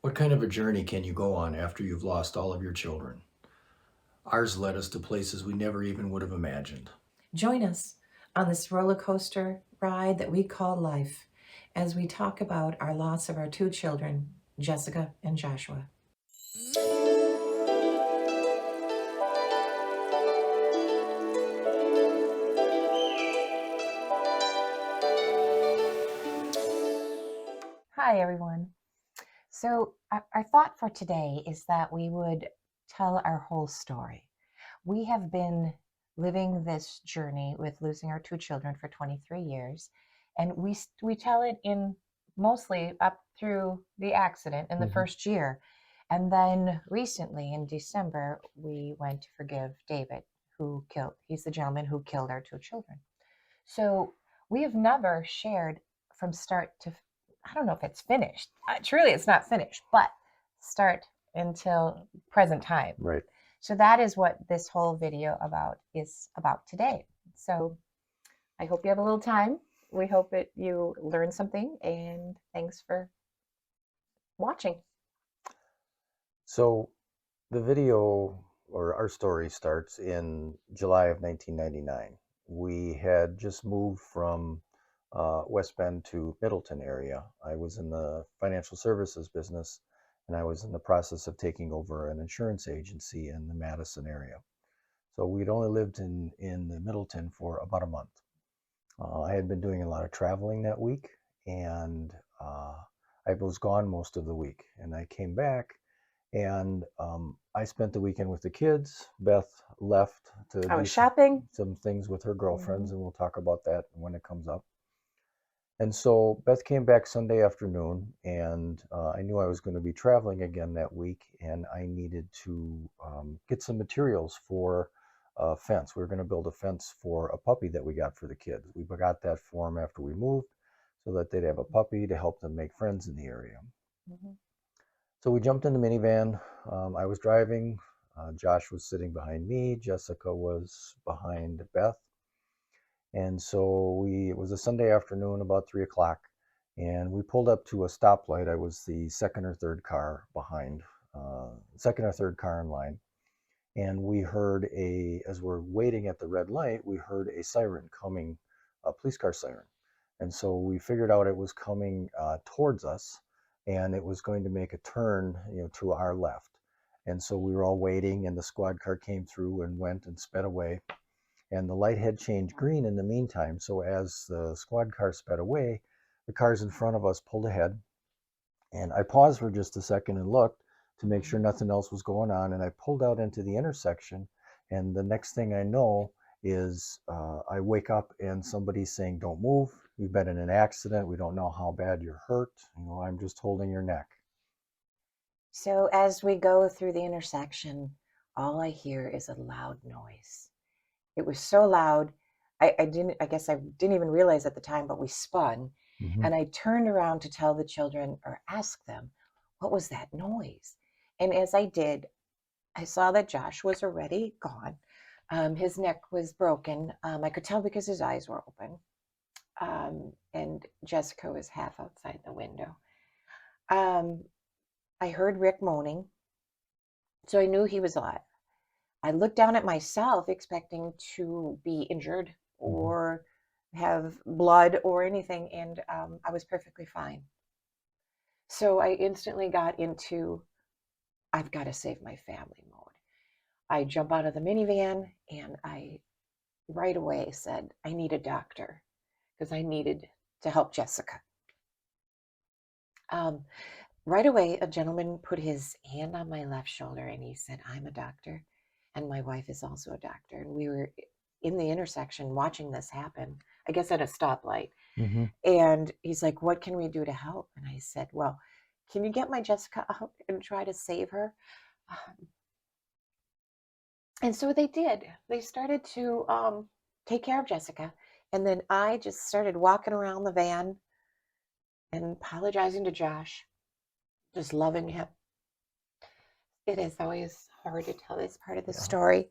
What kind of a journey can you go on after you've lost all of your children? Ours led us to places we never even would have imagined. Join us on this roller coaster ride that we call life as we talk about our loss of our two children, Jessica and Joshua. Hi, everyone. So, our thought for today is that we would tell our whole story. We have been living this journey with losing our two children for 23 years, and we tell it in mostly up through the accident in the Mhm. first year. And then recently in December, we went to forgive David, he's the gentleman who killed our two children. So we have never shared from start to, I don't know if it's finished. Truly, it's not finished, but start until present time. Right. So that is what this whole video is about today. So I hope you have a little time. We hope that you learn something, and thanks for watching. So the video or our story starts in July of 1999. We had just moved from West Bend to Middleton area. I was in the financial services business and I was in the process of taking over an insurance agency in the Madison area. So we'd only lived in the Middleton for about a month. I had been doing a lot of traveling that week and I was gone most of the week. And I came back and I spent the weekend with the kids. Beth left to I do was shopping. some things with her Mm-hmm. girlfriends, and we'll talk about that when it comes up. And so Beth came back Sunday afternoon, and I knew I was going to be traveling again that week, and I needed to get some materials for a fence. We were going to build a fence for a puppy that we got for the kids. We got that for them after we moved so that they'd have a puppy to help them make friends in the area. Mm-hmm. So we jumped in the minivan. I was driving. Josh was sitting behind me. Jessica was behind Beth. And so it was a Sunday afternoon, about 3 o'clock, and we pulled up to a stoplight. I was the second or third car behind, second or third car in line. And we heard as we're waiting at the red light, we heard a siren coming, a police car siren. And so we figured out it was coming towards us and it was going to make a turn, to our left. And so we were all waiting and the squad car came through and went and sped away. And the light had changed green in the meantime. So as the squad car sped away, the cars in front of us pulled ahead. And I paused for just a second and looked to make sure nothing else was going on. And I pulled out into the intersection. And the next thing I know is I wake up and somebody's saying, "Don't move. You've been in an accident. We don't know how bad you're hurt. I'm just holding your neck." So as we go through the intersection, all I hear is a loud noise. It was so loud, I guess I didn't even realize at the time, but we spun. Mm-hmm. And I turned around to tell the children or ask them, what was that noise? And as I did, I saw that Josh was already gone. His neck was broken. I could tell because his eyes were open. And Jessica was half outside the window. Um, I heard Rick moaning, so I knew he was alive. I looked down at myself expecting to be injured Mm-hmm. or have blood or anything, and I was perfectly fine. So I instantly got into I've got to save my family mode. I jump out of the minivan and I right away said, I need a doctor because I needed to help Jessica. Um, right away, a gentleman put his hand on my left shoulder and he said, I'm a doctor, and my wife is also a doctor. And we were in the intersection watching this happen, I guess at a stoplight. Mm-hmm. And he's like, what can we do to help? And I said, well, can you get my Jessica out and try to save her? Um, and so they did. They started to take care of Jessica. And then I just started walking around the van and apologizing to Josh, just loving him. It is always hard to tell this part of the Yeah. story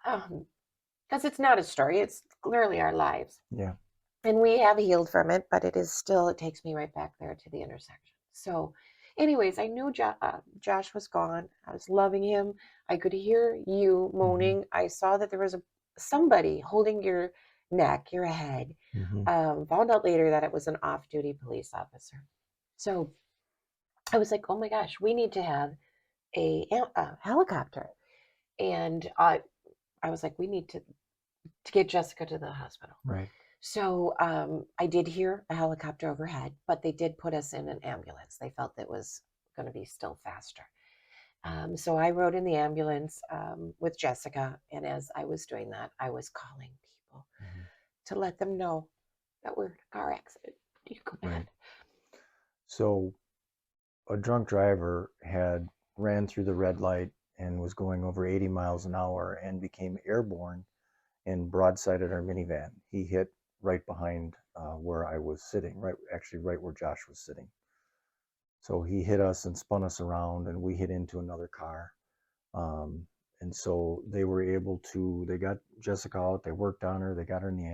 because it's not a story, it's clearly our lives. Yeah. And we have healed from it, but it takes me right back there to the intersection. So Anyways, I knew Josh was gone. I was loving him. I could hear you moaning. I saw that there was somebody holding your neck, your head. Hmm. Found out later that it was an off-duty police officer. So I was like, oh my gosh, we need to have a helicopter. And I was like, we need to get Jessica to the hospital. Right. So I did hear a helicopter overhead, but they did put us in an ambulance. They felt it was going to be still faster. So I rode in the ambulance with Jessica. And as I was doing that, I was calling people Mhm. to let them know that we're in a car accident. You go ahead. Right. So a drunk driver had ran through the red light and was going over 80 miles an hour and became airborne and broadsided our minivan. He hit right behind where I was sitting, right where Josh was sitting. So he hit us and spun us around, and we hit into another car. Um, and so they were able to, they got Jessica out, they worked on her, they got her in the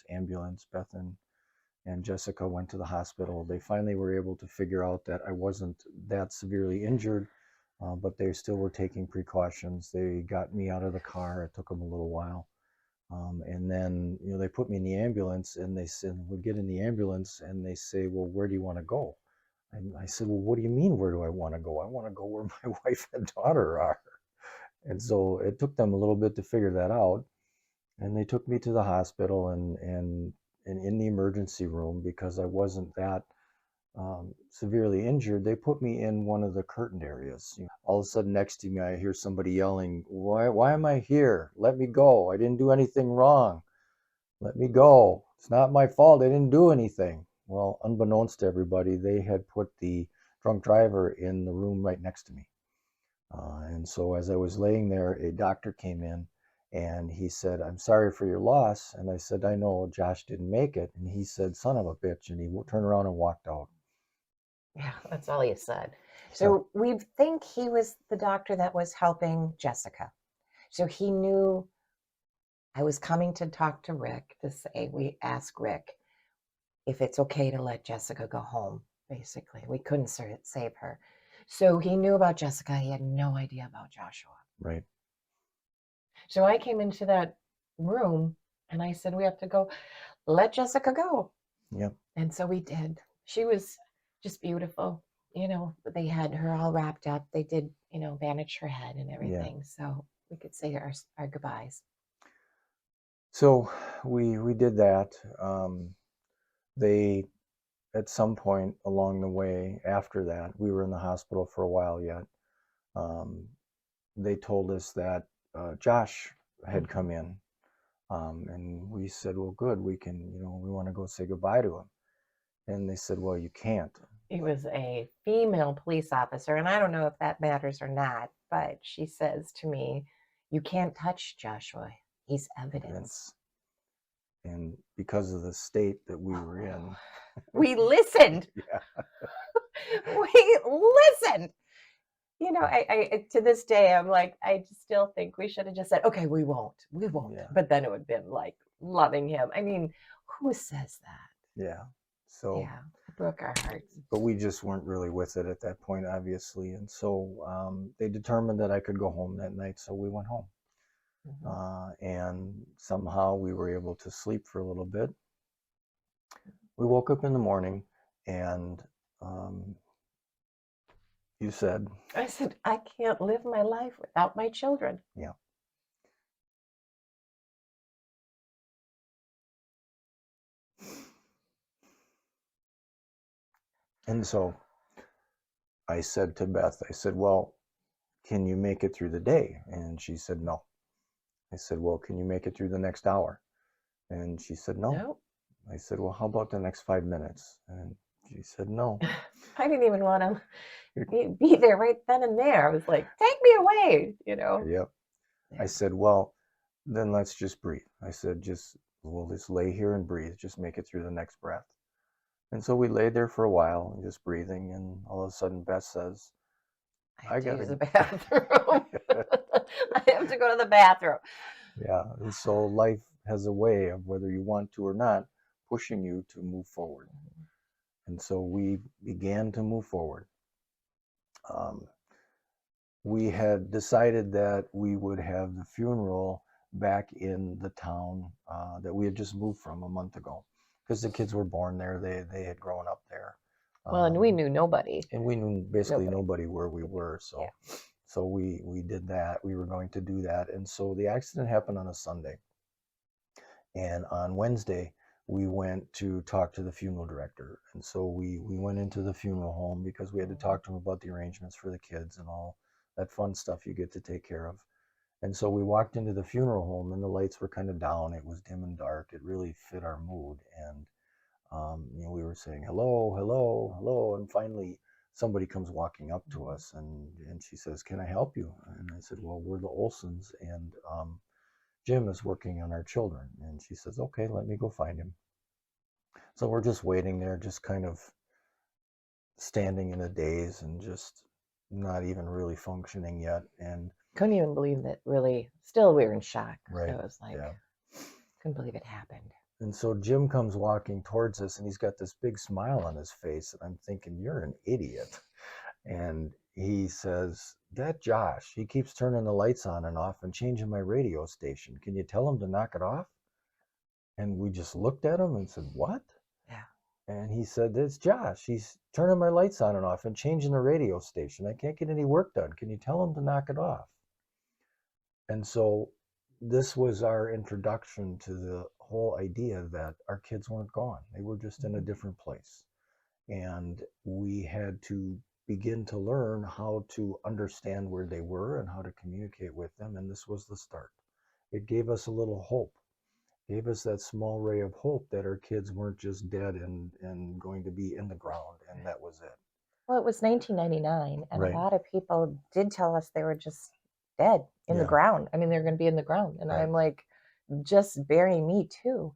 ambulance, Beth and Jessica went to the hospital. They finally were able to figure out that I wasn't that severely injured, but they still were taking precautions. They got me out of the car. It took them a little while. And then, they put me in the ambulance, and they said, we get in the ambulance and they say, well, where do you want to go? And I said, well, what do you mean, where do I want to go? I want to go where my wife and daughter are. And so it took them a little bit to figure that out. And they took me to the hospital and in the emergency room, because I wasn't that severely injured. They put me in one of the curtained areas. All of a sudden, next to me, I hear somebody yelling, why am I here? Let me go. I didn't do anything wrong. Let me go. It's not my fault. I didn't do anything. Well, unbeknownst to everybody, they had put the drunk driver in the room right next to me. And so as I was laying there, a doctor came in and he said, I'm sorry for your loss. And I said, I know Josh didn't make it. And he said, son of a bitch. And he turned around and walked out. Yeah, that's all you said. So, So we think he was the doctor that was helping Jessica. So he knew I was coming to talk to Rick to say, we asked Rick if it's okay to let Jessica go home, basically. We couldn't save her. So he knew about Jessica. He had no idea about Joshua. right. So I came into that room and I said, we have to go, let Jessica go. Yep. And so we did. She was just beautiful. They had her all wrapped up. They did, bandage her head and everything. So we could say our goodbyes. So we did that. They, at some point along the way after that, we were in the hospital for a while yet. They told us that Josh had come in, and we said, well, good, we can, we want to go say goodbye to him. And they said, well, you can't. He was a female police officer, and I don't know if that matters or not, but she says to me, you can't touch Joshua. He's evidence. And because of the state that we were in, We listened. yeah, We listened. I to this day, I'm like, I still think we should have just said, okay, we won't. Yeah. But then it would have been like loving him. I mean, who says that? yeah. So, Yeah, it broke our hearts. but we just weren't really with it at that point, obviously. And so they determined that I could go home that night. So we went home. And somehow we were able to sleep for a little bit. We woke up in the morning and you said, I said, I can't live my life without my children. yeah. And so I said to Beth, I said, well, can you make it through the day? And she said, no. I said, well, can you make it through the next hour? And she said, no. No. I said, well, how about the next 5 minutes? And she said, no. I didn't even want to be there right then and there. I was like, take me away, Yep. Yeah. I said, well, then let's just breathe. I said, we'll just lay here and breathe. Just make it through the next breath. And so we lay there for a while, just breathing. And all of a sudden, Beth says, I have to gotta use the bathroom. I have to go to the bathroom. Yeah. And so life has a way of, whether you want to or not, pushing you to move forward. And so we began to move forward. um, we had decided that we would have the funeral back in the town that we had just moved from a month ago, because the kids were born there. They had grown up there. Well, and we Um, knew nobody. and we knew basically Nobody. nobody where we were. Yeah. So we did that. We were going to do that. And so the accident happened on a Sunday. And on Wednesday, we went to talk to the funeral director. And so we went into the funeral home because we had to talk to him about the arrangements for the kids and all that fun stuff you get to take care of. And so we walked into the funeral home and the lights were kind of down. It was dim and dark. It really fit our mood. And, we were saying, hello, hello, hello. And finally, somebody comes walking up to us and she says, can I help you? And I said, well, we're the Olsons, and Jim is working on our children. And she says, okay, let me go find him. So we're just waiting there, just kind of standing in a daze and just not even really functioning yet. And Couldn't even believe that. Really, still we were in shock. Right, So it was like, yeah. couldn't believe it happened. And so Jim comes walking towards us and he's got this big smile on his face. And I'm thinking, you're an idiot. And he says, that Josh, he keeps turning the lights on and off and changing my radio station. Can you tell him to knock it off? And we just looked at him and said, what? Yeah. And he said, that's Josh. He's turning my lights on and off and changing the radio station. I can't get any work done. Can you tell him to knock it off? And so this was our introduction to the whole idea that our kids weren't gone. They were just in a different place. And we had to begin to learn how to understand where they were and how to communicate with them. And this was the start. It gave us a little hope, gave us that small ray of hope that our kids weren't just dead and going to be in the ground. And that was it. Well, it was 1999, and Right. a lot of people did tell us they were just dead in the Yeah. ground. I mean, they're going to be in the ground. And Right. I'm like, just bury me too.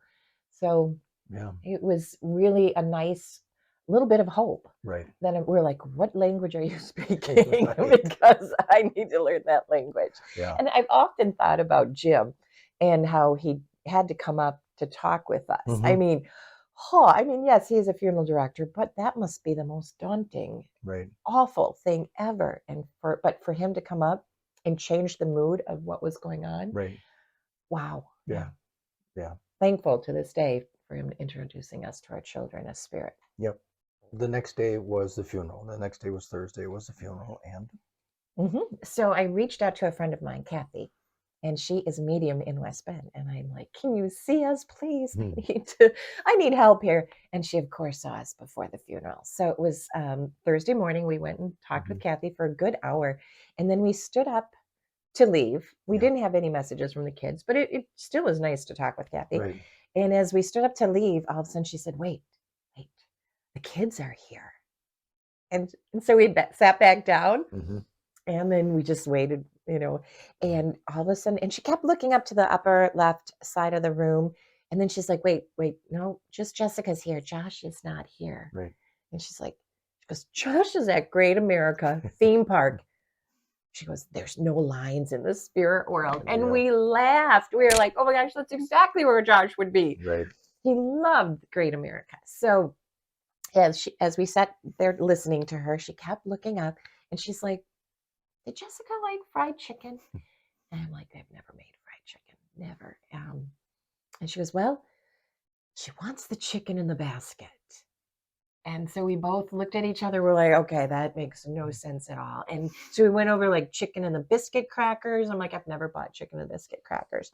So Yeah. it was really a nice little bit of hope. Right. Then we're like, what language are you speaking? Right. Because I need to learn that language. Yeah. And I've often thought about Jim and how he had to come up to talk with us. I Mhm. mean, yes, he's a funeral director, but that must be the most daunting, Right. awful thing ever. But for him to come up and change the mood of what was going on, Right. wow. Yeah. Yeah. Thankful to this day for him introducing us to our children as spirit. Yep. The next day was the funeral. The next day was Thursday, was the funeral. And So I reached out to a friend of mine, Kathy, and she is medium in West Bend. And I'm like, can you see us, please? I need help here. And she, of course, saw us before the funeral. So it was Thursday morning. We went and talked with Kathy for a good hour. And then we stood up to leave. We Yeah. didn't have any messages from the kids, but it still was nice to talk with Kathy. Right. And as we stood up to leave, all of a sudden she said, wait, the kids are here. And so we sat back down. Mhm. And then we just waited, and all of a sudden, and she kept looking up to the upper left side of the room. And then she's like, wait, no, just Jessica's here. Josh is not here. Right. And she goes, Josh is at Great America Theme Park. She goes, there's no lines in the spirit world. And Yeah. we laughed. We were like, oh my gosh, that's exactly where Josh would be. Right. He loved Great America. So as we sat there listening to her, she kept looking up and she's like, did Jessica like fried chicken? And I'm like, I've never made fried chicken, never. And she goes, well, she wants the chicken in the basket. And so we both looked at each other. We're like, okay, that makes no sense at all. And so we went over like chicken and the biscuit crackers. I'm like, I've never bought chicken and biscuit crackers.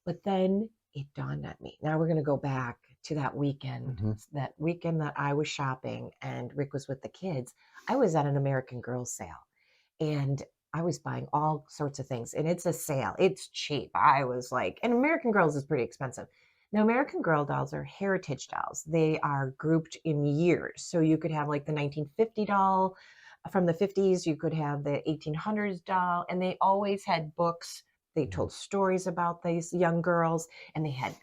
But then it dawned on me. Now we're going to go back to that weekend, that weekend that I was shopping and Rick was with the kids. I was at an American Girl sale and I was buying all sorts of things. And it's a sale. It's cheap. I was like, and American Girls is pretty expensive. Now, American Girl dolls are heritage dolls. They are grouped in years. So you could have like the 1950 doll from the 50s. You could have the 1800s doll. And they always had books. They told stories about these young girls. And they had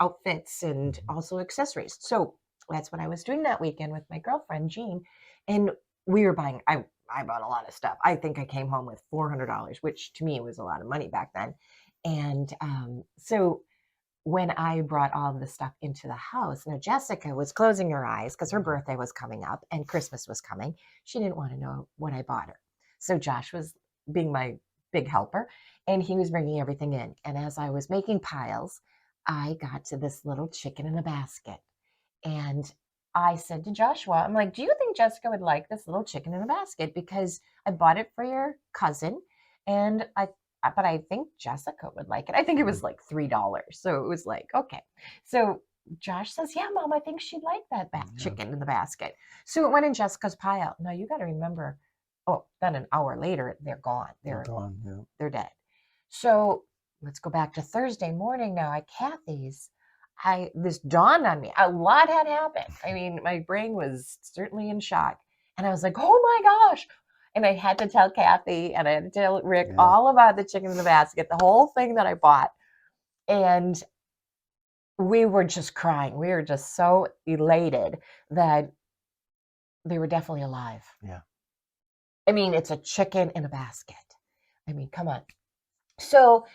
outfits and also accessories. So that's what I was doing that weekend with my girlfriend, Jean. And we were buying, I bought a lot of stuff. I think I came home with $400, which to me was a lot of money back then. And so when I brought all of the stuff into the house, now Jessica was closing her eyes because her birthday was coming up and Christmas was coming. She didn't want to know what I bought her. So Josh was being my big helper and he was bringing everything in. And as I was making piles, I got to this little chicken in a basket. And I said to Joshua, I'm like, do you think Jessica would like this little chicken in a basket? Because I bought it for your cousin and but I think Jessica would like it. I think it was like $3. So it was like, okay. So Josh says, yeah, Mom, I think she'd like that chicken in the basket. So it went in Jessica's pile. Now you got to remember, oh, then an hour later, they're gone. They're gone. Yeah. They're dead. So let's go back to Thursday morning now at Kathy's. This dawned on me. A lot had happened. I mean, my brain was certainly in shock. And I was like, oh my gosh. And I had to tell Kathy and I had to tell Rick all about the chicken in the basket, the whole thing that I bought. And we were just crying. We were just so elated that they were definitely alive. Yeah. I mean, it's a chicken in a basket. I mean, come on. So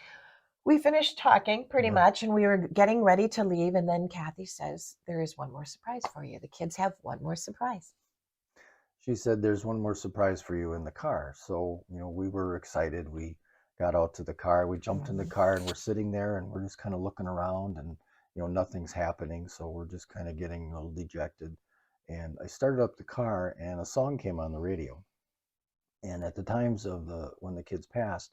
we finished talking pretty much and we were getting ready to leave. And then Kathy says, there is one more surprise for you. The kids have one more surprise. She said, there's one more surprise for you in the car. So, we were excited. We got out to the car. We jumped in the car and we're sitting there and we're just kind of looking around and, nothing's happening. So we're just kind of getting a little dejected. And I started up the car and a song came on the radio. And at the times of when the kids passed,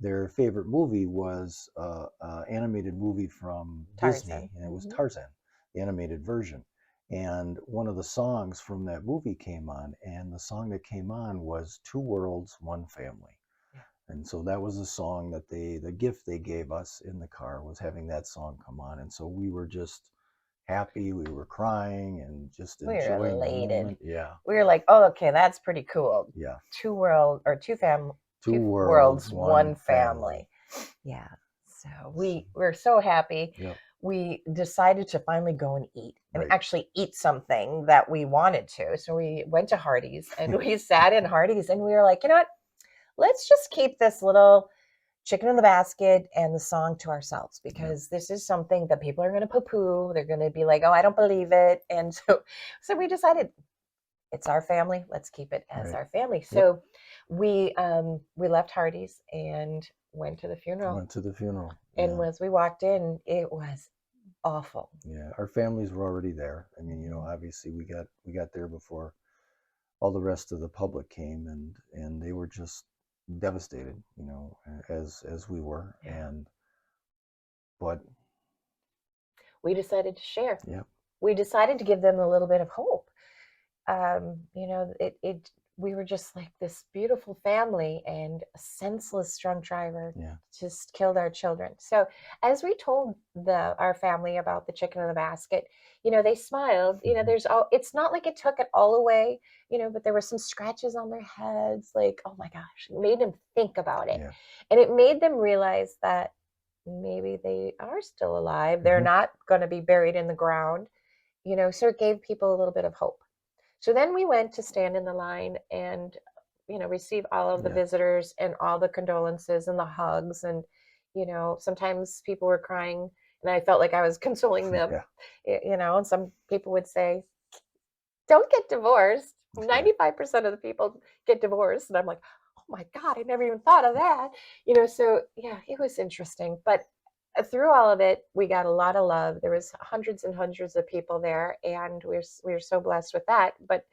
their favorite movie was an animated movie from Disney, and it was Tarzan, the animated version. And one of the songs from that movie came on, and the song that came on was Two Worlds, One Family. Yeah. And so that was the song that the gift they gave us in the car was having that song come on. And so we were just happy, we were crying and just enjoying the moment. Yeah. We were like, oh, okay, that's pretty cool. Yeah. Two worlds, one family. Yeah. So we're so happy. Yep. We decided to finally go and eat and actually eat something that we wanted to. So we went to Hardee's and we sat in Hardee's and we were like, you know what? Let's just keep this little chicken in the basket and the song to ourselves because this is something that people are going to poo-poo. They're going to be like, oh, I don't believe it. And so we decided it's our family. Let's keep it as our family. So we left Hardee's and went to the funeral. And as we walked in, it was awful. Yeah, our families were already there. I mean, obviously we got there before all the rest of the public came, and they were just devastated, as we were. But we decided to share. Yeah. We decided to give them a little bit of hope. We were just like this beautiful family, and a senseless drunk driver just killed our children. So as we told our family about the chicken in the basket, they smiled. It's not like it took it all away, but there were some scratches on their heads. Like, oh my gosh, it made them think about it. Yeah. And it made them realize that maybe they are still alive. They're not going to be buried in the ground, so it gave people a little bit of hope. So then we went to stand in the line and, receive all of the visitors and all the condolences and the hugs. And, sometimes people were crying and I felt like I was consoling them, and some people would say, don't get divorced. 95% of the people get divorced. And I'm like, oh my God, I never even thought of that. So yeah, it was interesting. But through all of it, we got a lot of love. There was hundreds and hundreds of people there, and we're so blessed with that. But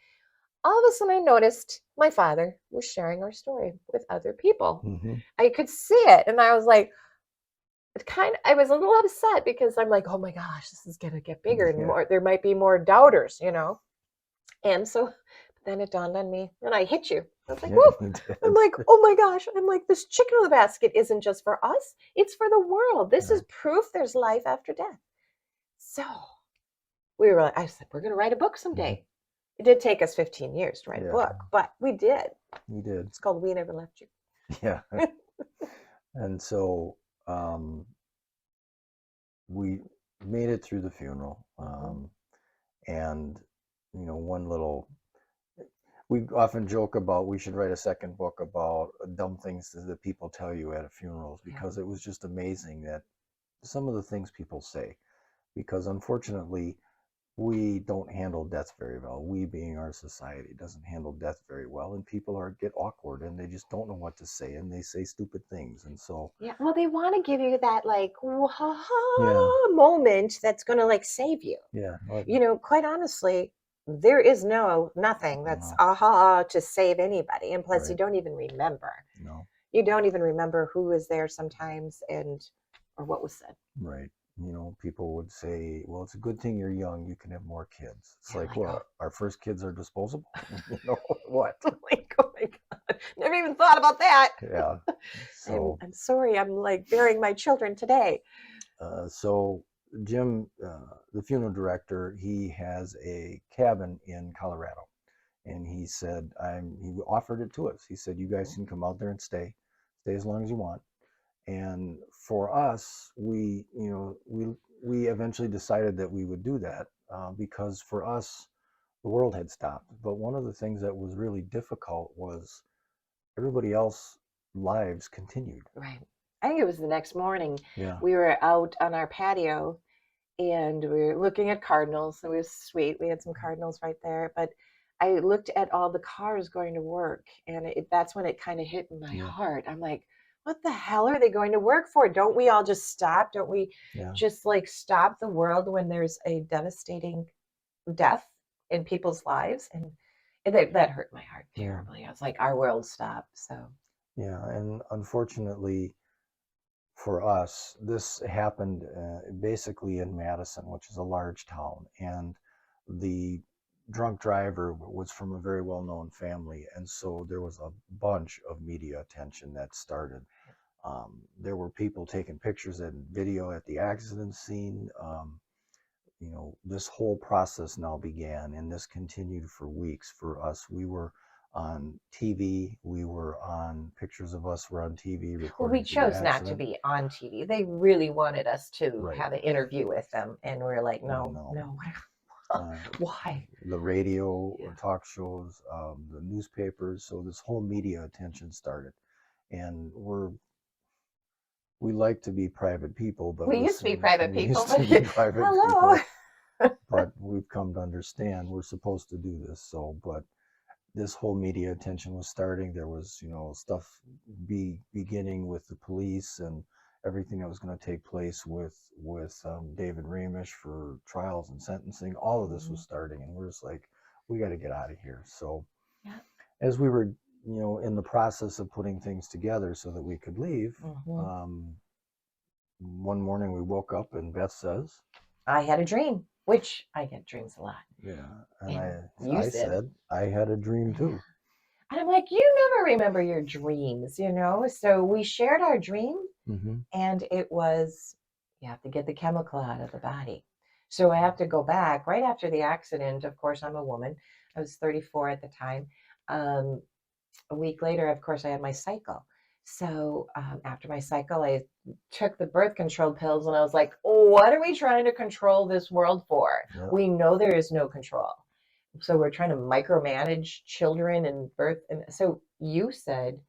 all of a sudden, I noticed my father was sharing our story with other people. Mm-hmm. I could see it, and I was like, I was a little upset because I'm like, oh my gosh, this is gonna get bigger and more. There might be more doubters, And so then it dawned on me, and I hit you. I was like, whoa. I'm like, oh my gosh. I'm like, this chicken in the basket isn't just for us. It's for the world. This is proof there's life after death. So I said, we're going to write a book someday. It did take us 15 years to write a book, but we did. We did. It's called We Never Left You. Yeah. And so we made it through the funeral. And, we often joke about we should write a second book about dumb things that people tell you at funerals, because it was just amazing that some of the things people say, because unfortunately we don't handle death very well. We, being our society, doesn't handle death very well, and people get awkward and they just don't know what to say, and they say stupid things, and so Yeah, well, they want to give you that like yeah, moment that's going to like save you. yeah, like, You know, quite honestly, there is nothing that's no, to save anybody. And plus, you right, don't even remember. no, You don't even remember who was there sometimes and or what was said. right. People would say, well, it's a good thing you're young, you can have more kids. It's Yeah, like, like, what, oh, our first kids are disposable? What? like, oh my God, never even thought about that. Yeah. So I'm sorry, I'm like burying my children today. so Jim, the funeral director, he has a cabin in Colorado, and he said, he offered it to us. He said, you guys can come out there and stay as long as you want. And for us, we eventually decided that we would do that, because for us, the world had stopped. But one of the things that was really difficult was everybody else lives continued. Right. I think it was the next morning. Yeah. We were out on our patio and we were looking at cardinals. So it was sweet. We had some cardinals right there. But I looked at all the cars going to work, and that's when it kind of hit in my Yeah. heart. I'm like, what the hell are they going to work for? Don't we all just stop? Don't we Yeah. just like stop the world when there's a devastating death in people's lives? And that hurt my heart Yeah. terribly. I was like, our world stopped. So Yeah. And unfortunately for us, this happened basically in Madison, which is a large town. And the drunk driver was from a very well-known family. And so there was a bunch of media attention that started. There were people taking pictures and video at the accident scene. This whole process now began, and this continued for weeks for us. We were on TV. We were on pictures of us were on TV well, recording we through the chose not to accident. be on TV. They really wanted us to Right. have an interview with them, and we are like, no, No. why? The radio talk shows, the newspapers. So this whole media attention started, and we like to be private people, but We used to be listen, private we people. used to be private Hello. people, but we've come to understand we're supposed to do this. So, but this whole media attention was starting. There was, stuff beginning with the police and everything that was going to take place with David Ramish for trials and sentencing. All of this was starting, and we're just like, we got to get out of here. So, Yeah. as we were, in the process of putting things together so that we could leave, one morning we woke up and Beth says, I had a dream, which I get dreams a lot. yeah, and And I said I had a dream too. And I'm like, you never remember your dreams, So we shared our dream, and it was, you have to get the chemical out of the body. So I have to go back right after the accident. Of course, I'm a woman. I was 34 at the time. A week later, of course, I had my cycle. So after my cycle, I took the birth control pills, and I was like, what are we trying to control this world for? Yep. We know there is no control. So we're trying to micromanage children and birth. And so you said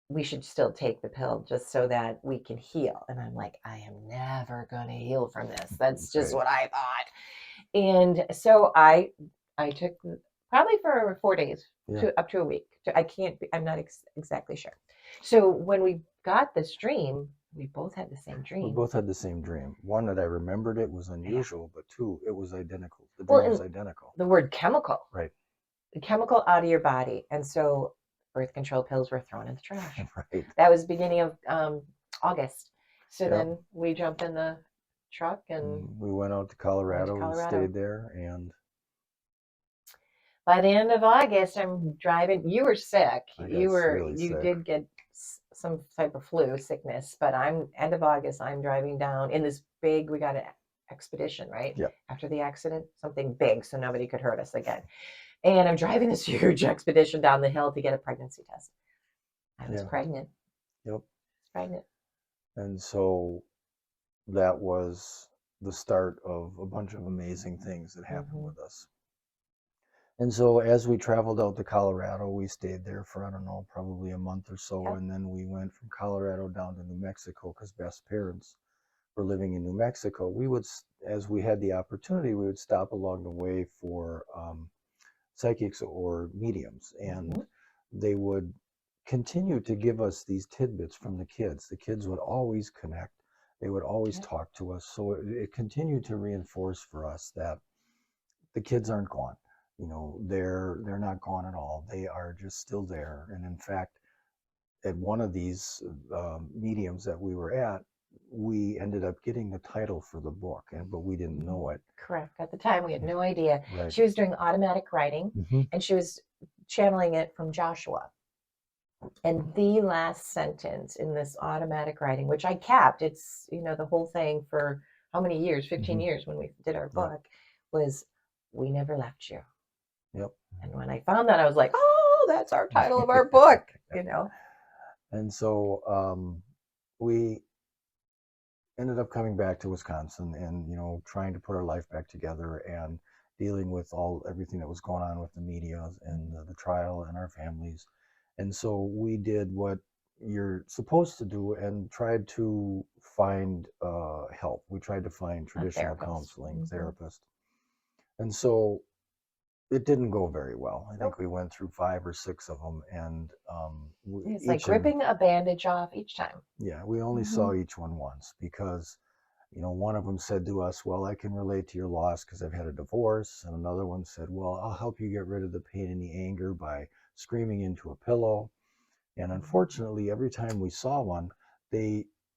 we should still take the pill just so that we can heal. And I'm like, I am never going to heal from this. That's just Right. what I thought. And so I took probably for 4 days up to a week. I'm not exactly sure. So when we got this dream, we both had the same dream. We both had the same dream. One, that I remembered it was unusual, but two, it was identical. The dream was identical. The word chemical. Right. The chemical out of your body. And so birth control pills were thrown in the trash. Right. That was beginning of August. So Yep. then we jumped in the truck and we went out to Colorado. We stayed there, and by the end of August, I'm driving. You were sick. Really you sick. did get some type of flu sickness, but end of August, I'm driving down in this big, we got an expedition, right? Yep. After the accident, something big, so nobody could hurt us again. And I'm driving this huge expedition down the hill to get a pregnancy test. I was pregnant. Yep. I was pregnant. And so that was the start of a bunch of amazing things that happened with us. And so as we traveled out to Colorado, we stayed there for, I don't know, probably a month or so. Yep. And then we went from Colorado down to New Mexico because Beth's parents were living in New Mexico, we would, as we had the opportunity, we would stop along the way for psychics or mediums, and they would continue to give us these tidbits from the kids. The kids would always connect. They would always talk to us. So it continued to reinforce for us that the kids aren't gone. You know, they're not gone at all. They are just still there. And in fact, at one of these mediums that we were at, we ended up getting the title for the book, but we didn't know it. Correct. At the time, we had no idea. Right. She was doing automatic writing, and she was channeling it from Joshua. And the last sentence in this automatic writing, which I kept, it's, you know, the whole thing for how many years, 15 years when we did our book, was, "We never left you." Yep. And when I found that, I was like, oh, that's our title of our book, you know? And so we ended up coming back to Wisconsin and, you know, trying to put our life back together and dealing with everything that was going on with the media and the trial and our families. And so we did what you're supposed to do and tried to find help. We tried to find traditional counseling therapist. And so it didn't go very well. I think we went through 5 or 6 of them, and it's like ripping a bandage off each time. Yeah, we only saw each one once because, you know, one of them said to us, "Well, I can relate to your loss because I've had a divorce," and another one said, "Well, I'll help you get rid of the pain and the anger by screaming into a pillow." And unfortunately, every time we saw one,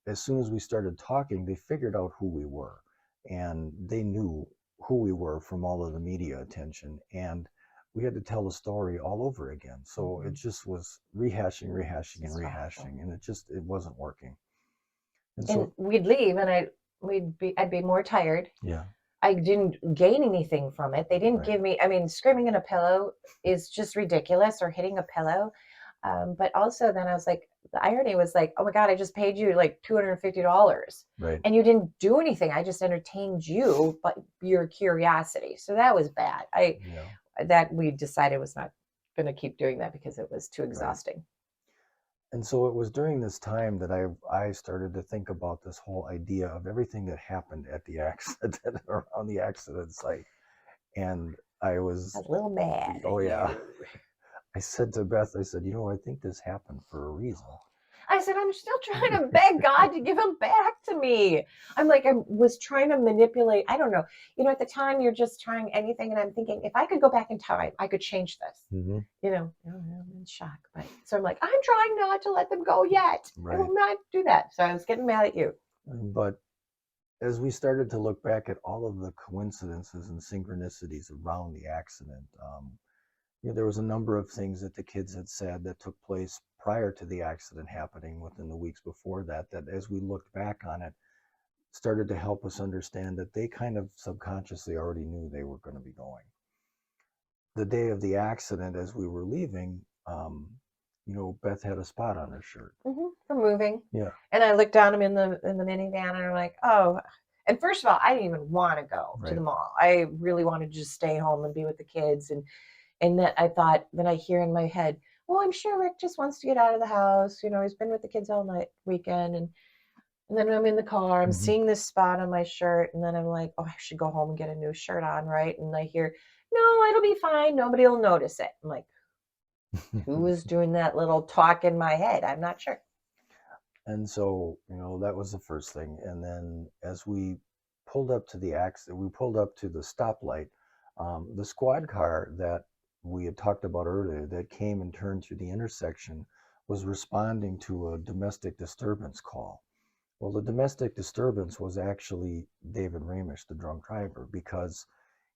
as soon as we started talking, they figured out who we were, and they knew who we were from all of the media attention, and we had to tell the story all over again. So it just was rehashing, and it wasn't working. And so we'd leave, and I'd be more tired. Yeah. I didn't gain anything from it. They didn't give me, I mean, screaming in a pillow is just ridiculous, or hitting a pillow. But also then I was like, the irony was like, oh my God, I just paid you like $250. Right. And you didn't do anything. I just entertained you, but your curiosity. So that was bad. That we decided was not going to keep doing that because it was too exhausting. And so it was during this time that I started to think about this whole idea of everything that happened at the accident, around the accident site. And I was a little mad. Oh yeah. I said to Beth, I said, you know, I think this happened for a reason. I said, I'm still trying to beg God to give him back to me. I'm like, I was trying to manipulate. I don't know. You know, at the time, you're just trying anything. And I'm thinking, if I could go back in time, I could change this. You know, I'm in shock. But so I'm like, I'm trying not to let them go yet. I will not do that. So I was getting mad at you. But as we started to look back at all of the coincidences and synchronicities around the accident, you know, there was a number of things that the kids had said that took place prior to the accident happening within the weeks before that as we looked back on it, started to help us understand that they kind of subconsciously already knew they were going to be going. The day of the accident, as we were leaving, you know, Beth had a spot on her shirt. For moving. Yeah. And I looked down him in the minivan, and I'm like, oh. And first of all, I didn't even want to go to the mall. I really wanted to just stay home and be with the kids. And that I thought, then I hear in my head, well, I'm sure Rick just wants to get out of the house. You know, he's been with the kids all night, weekend. And then I'm in the car, I'm seeing this spot on my shirt. And then I'm like, oh, I should go home and get a new shirt on, right? And I hear, no, it'll be fine. Nobody will notice it. I'm like, who was doing that little talk in my head? I'm not sure. And so, you know, that was the first thing. And then as we pulled up to the accident, we pulled up to the stoplight. The squad car that we had talked about earlier that came and turned through the intersection was responding to a domestic disturbance call. Well, the domestic disturbance was actually David Ramish, the drunk driver, because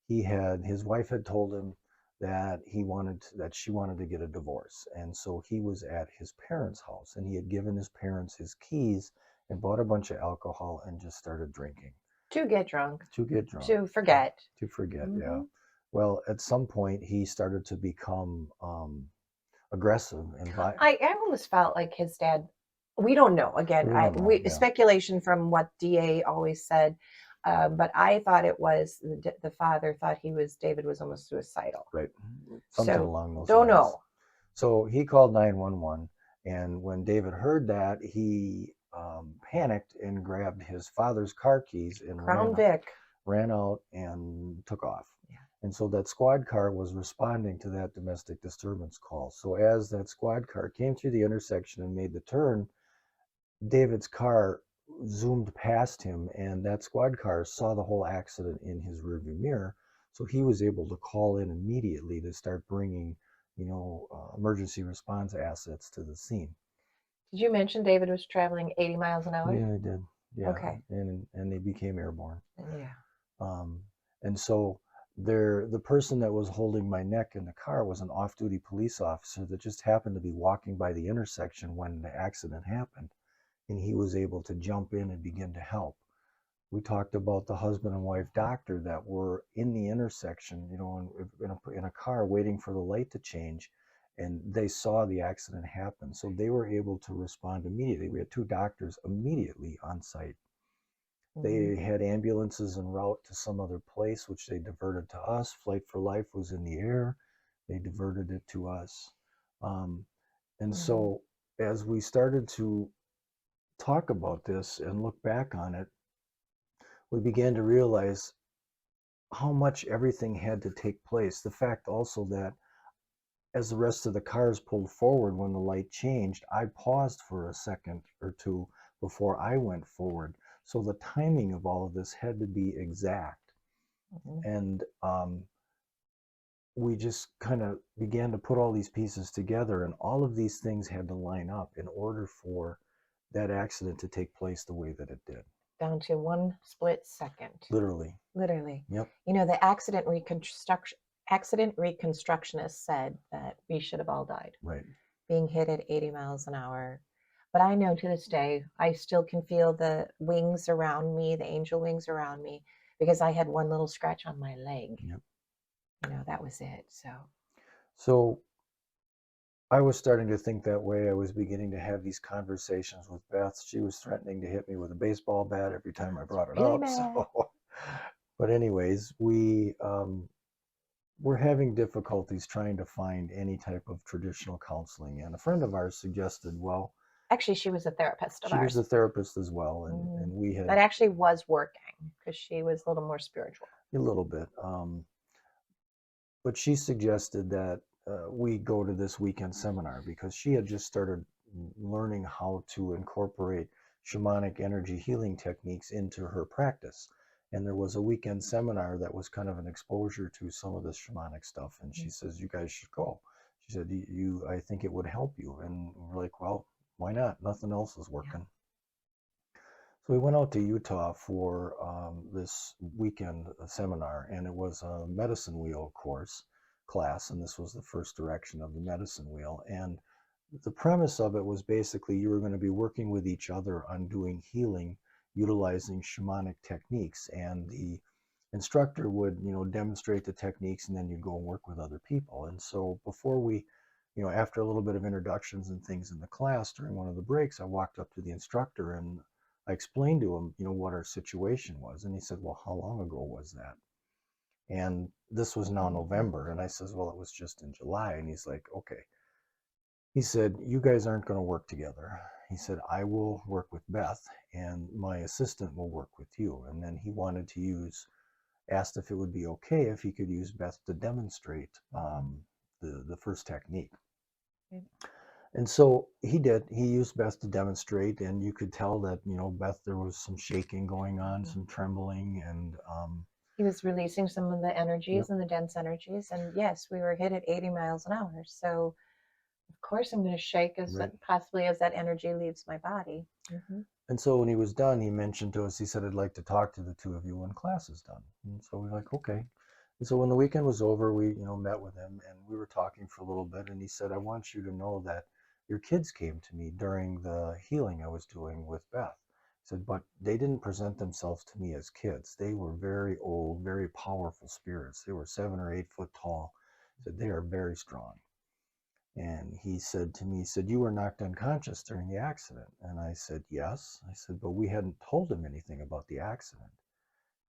his wife had told him that she wanted to get a divorce. And so he was at his parents' house, and he had given his parents his keys and bought a bunch of alcohol and just started drinking. To get drunk. To forget. Yeah. Well, at some point, he started to become aggressive and violent. I almost felt like his dad. We don't know. Again, speculation from what DA always said, but I thought it was the father thought David was almost suicidal. Right. Something along those don't lines. know. So he called 911, and when David heard that, he panicked and grabbed his father's car keys and Crown Vic. ran out and took off. Yeah. And so that squad car was responding to that domestic disturbance call. So as that squad car came through the intersection and made the turn, David's car zoomed past him, and that squad car saw the whole accident in his rearview mirror. So he was able to call in immediately to start bringing, emergency response assets to the scene. Did you mention David was traveling 80 miles an hour? Yeah, I did. Yeah. Okay. And they became airborne. Yeah. And so the person that was holding my neck in the car was an off-duty police officer that just happened to be walking by the intersection when the accident happened, and he was able to jump in and begin to help. We talked about the husband and wife doctor that were in the intersection, in a car waiting for the light to change, and they saw the accident happen. So they were able to respond immediately. We had 2 doctors immediately on site. They had ambulances en route to some other place, which they diverted to us. Flight for Life was in the air. They diverted it to us. So as we started to talk about this and look back on it, we began to realize how much everything had to take place. The fact also that as the rest of the cars pulled forward when the light changed, I paused for a second or two before I went forward. So the timing of all of this had to be exact. And we just kind of began to put all these pieces together, and all of these things had to line up in order for that accident to take place the way that it did. Down to one split second. Literally. Yep. The accident reconstructionist said that we should have all died. Right. Being hit at 80 miles an hour. But I know to this day, I still can feel the wings around me, the angel wings around me, because I had one little scratch on my leg. Yep. That was it. So I was starting to think that way. I was beginning to have these conversations with Beth. She was threatening to hit me with a baseball bat every time I brought it Really up. bad. So, but anyways, we're having difficulties trying to find any type of traditional counseling. And a friend of ours suggested, well, actually, she was a therapist of ours. She was a therapist as well. And we had... That actually was working because she was a little more spiritual. A little bit. But she suggested that we go to this weekend seminar because she had just started learning how to incorporate shamanic energy healing techniques into her practice. And there was a weekend seminar that was kind of an exposure to some of this shamanic stuff. And she says, you guys should go. She said, I think it would help you. And we're like, well, why not? Nothing else is working. Yeah. So we went out to Utah for this weekend seminar, and it was a medicine wheel class, and this was the first direction of the medicine wheel. And the premise of it was basically you were going to be working with each other on doing healing utilizing shamanic techniques, and the instructor would demonstrate the techniques, and then you'd go and work with other people. And so before we after a little bit of introductions and things in the class, during one of the breaks, I walked up to the instructor and I explained to him what our situation was. And he said, well, how long ago was that? And this was now November. And I says, well, it was just in July. And he's like, okay. He said, you guys aren't going to work together. He said, I will work with Beth and my assistant will work with you. And then he wanted to asked if it would be okay if he could use Beth to demonstrate the first technique. And so he did. He used Beth to demonstrate, and you could tell that, Beth, there was some shaking going on, some trembling, and he was releasing some of the energies and the dense energies. And yes, we were hit at 80 miles an hour. So of course I'm going to shake possibly as that energy leaves my body. And so when he was done, he mentioned to us, he said, I'd like to talk to the two of you when class is done. And so we're like, okay. And so when the weekend was over, we, met with him and we were talking for a little bit. And he said, I want you to know that your kids came to me during the healing I was doing with Beth. He said, but they didn't present themselves to me as kids. They were very old, very powerful spirits. They were 7 or 8 foot tall. He said, they are very strong. And he said to me, he said, you were knocked unconscious during the accident. And I said, yes. I said, but we hadn't told him anything about the accident.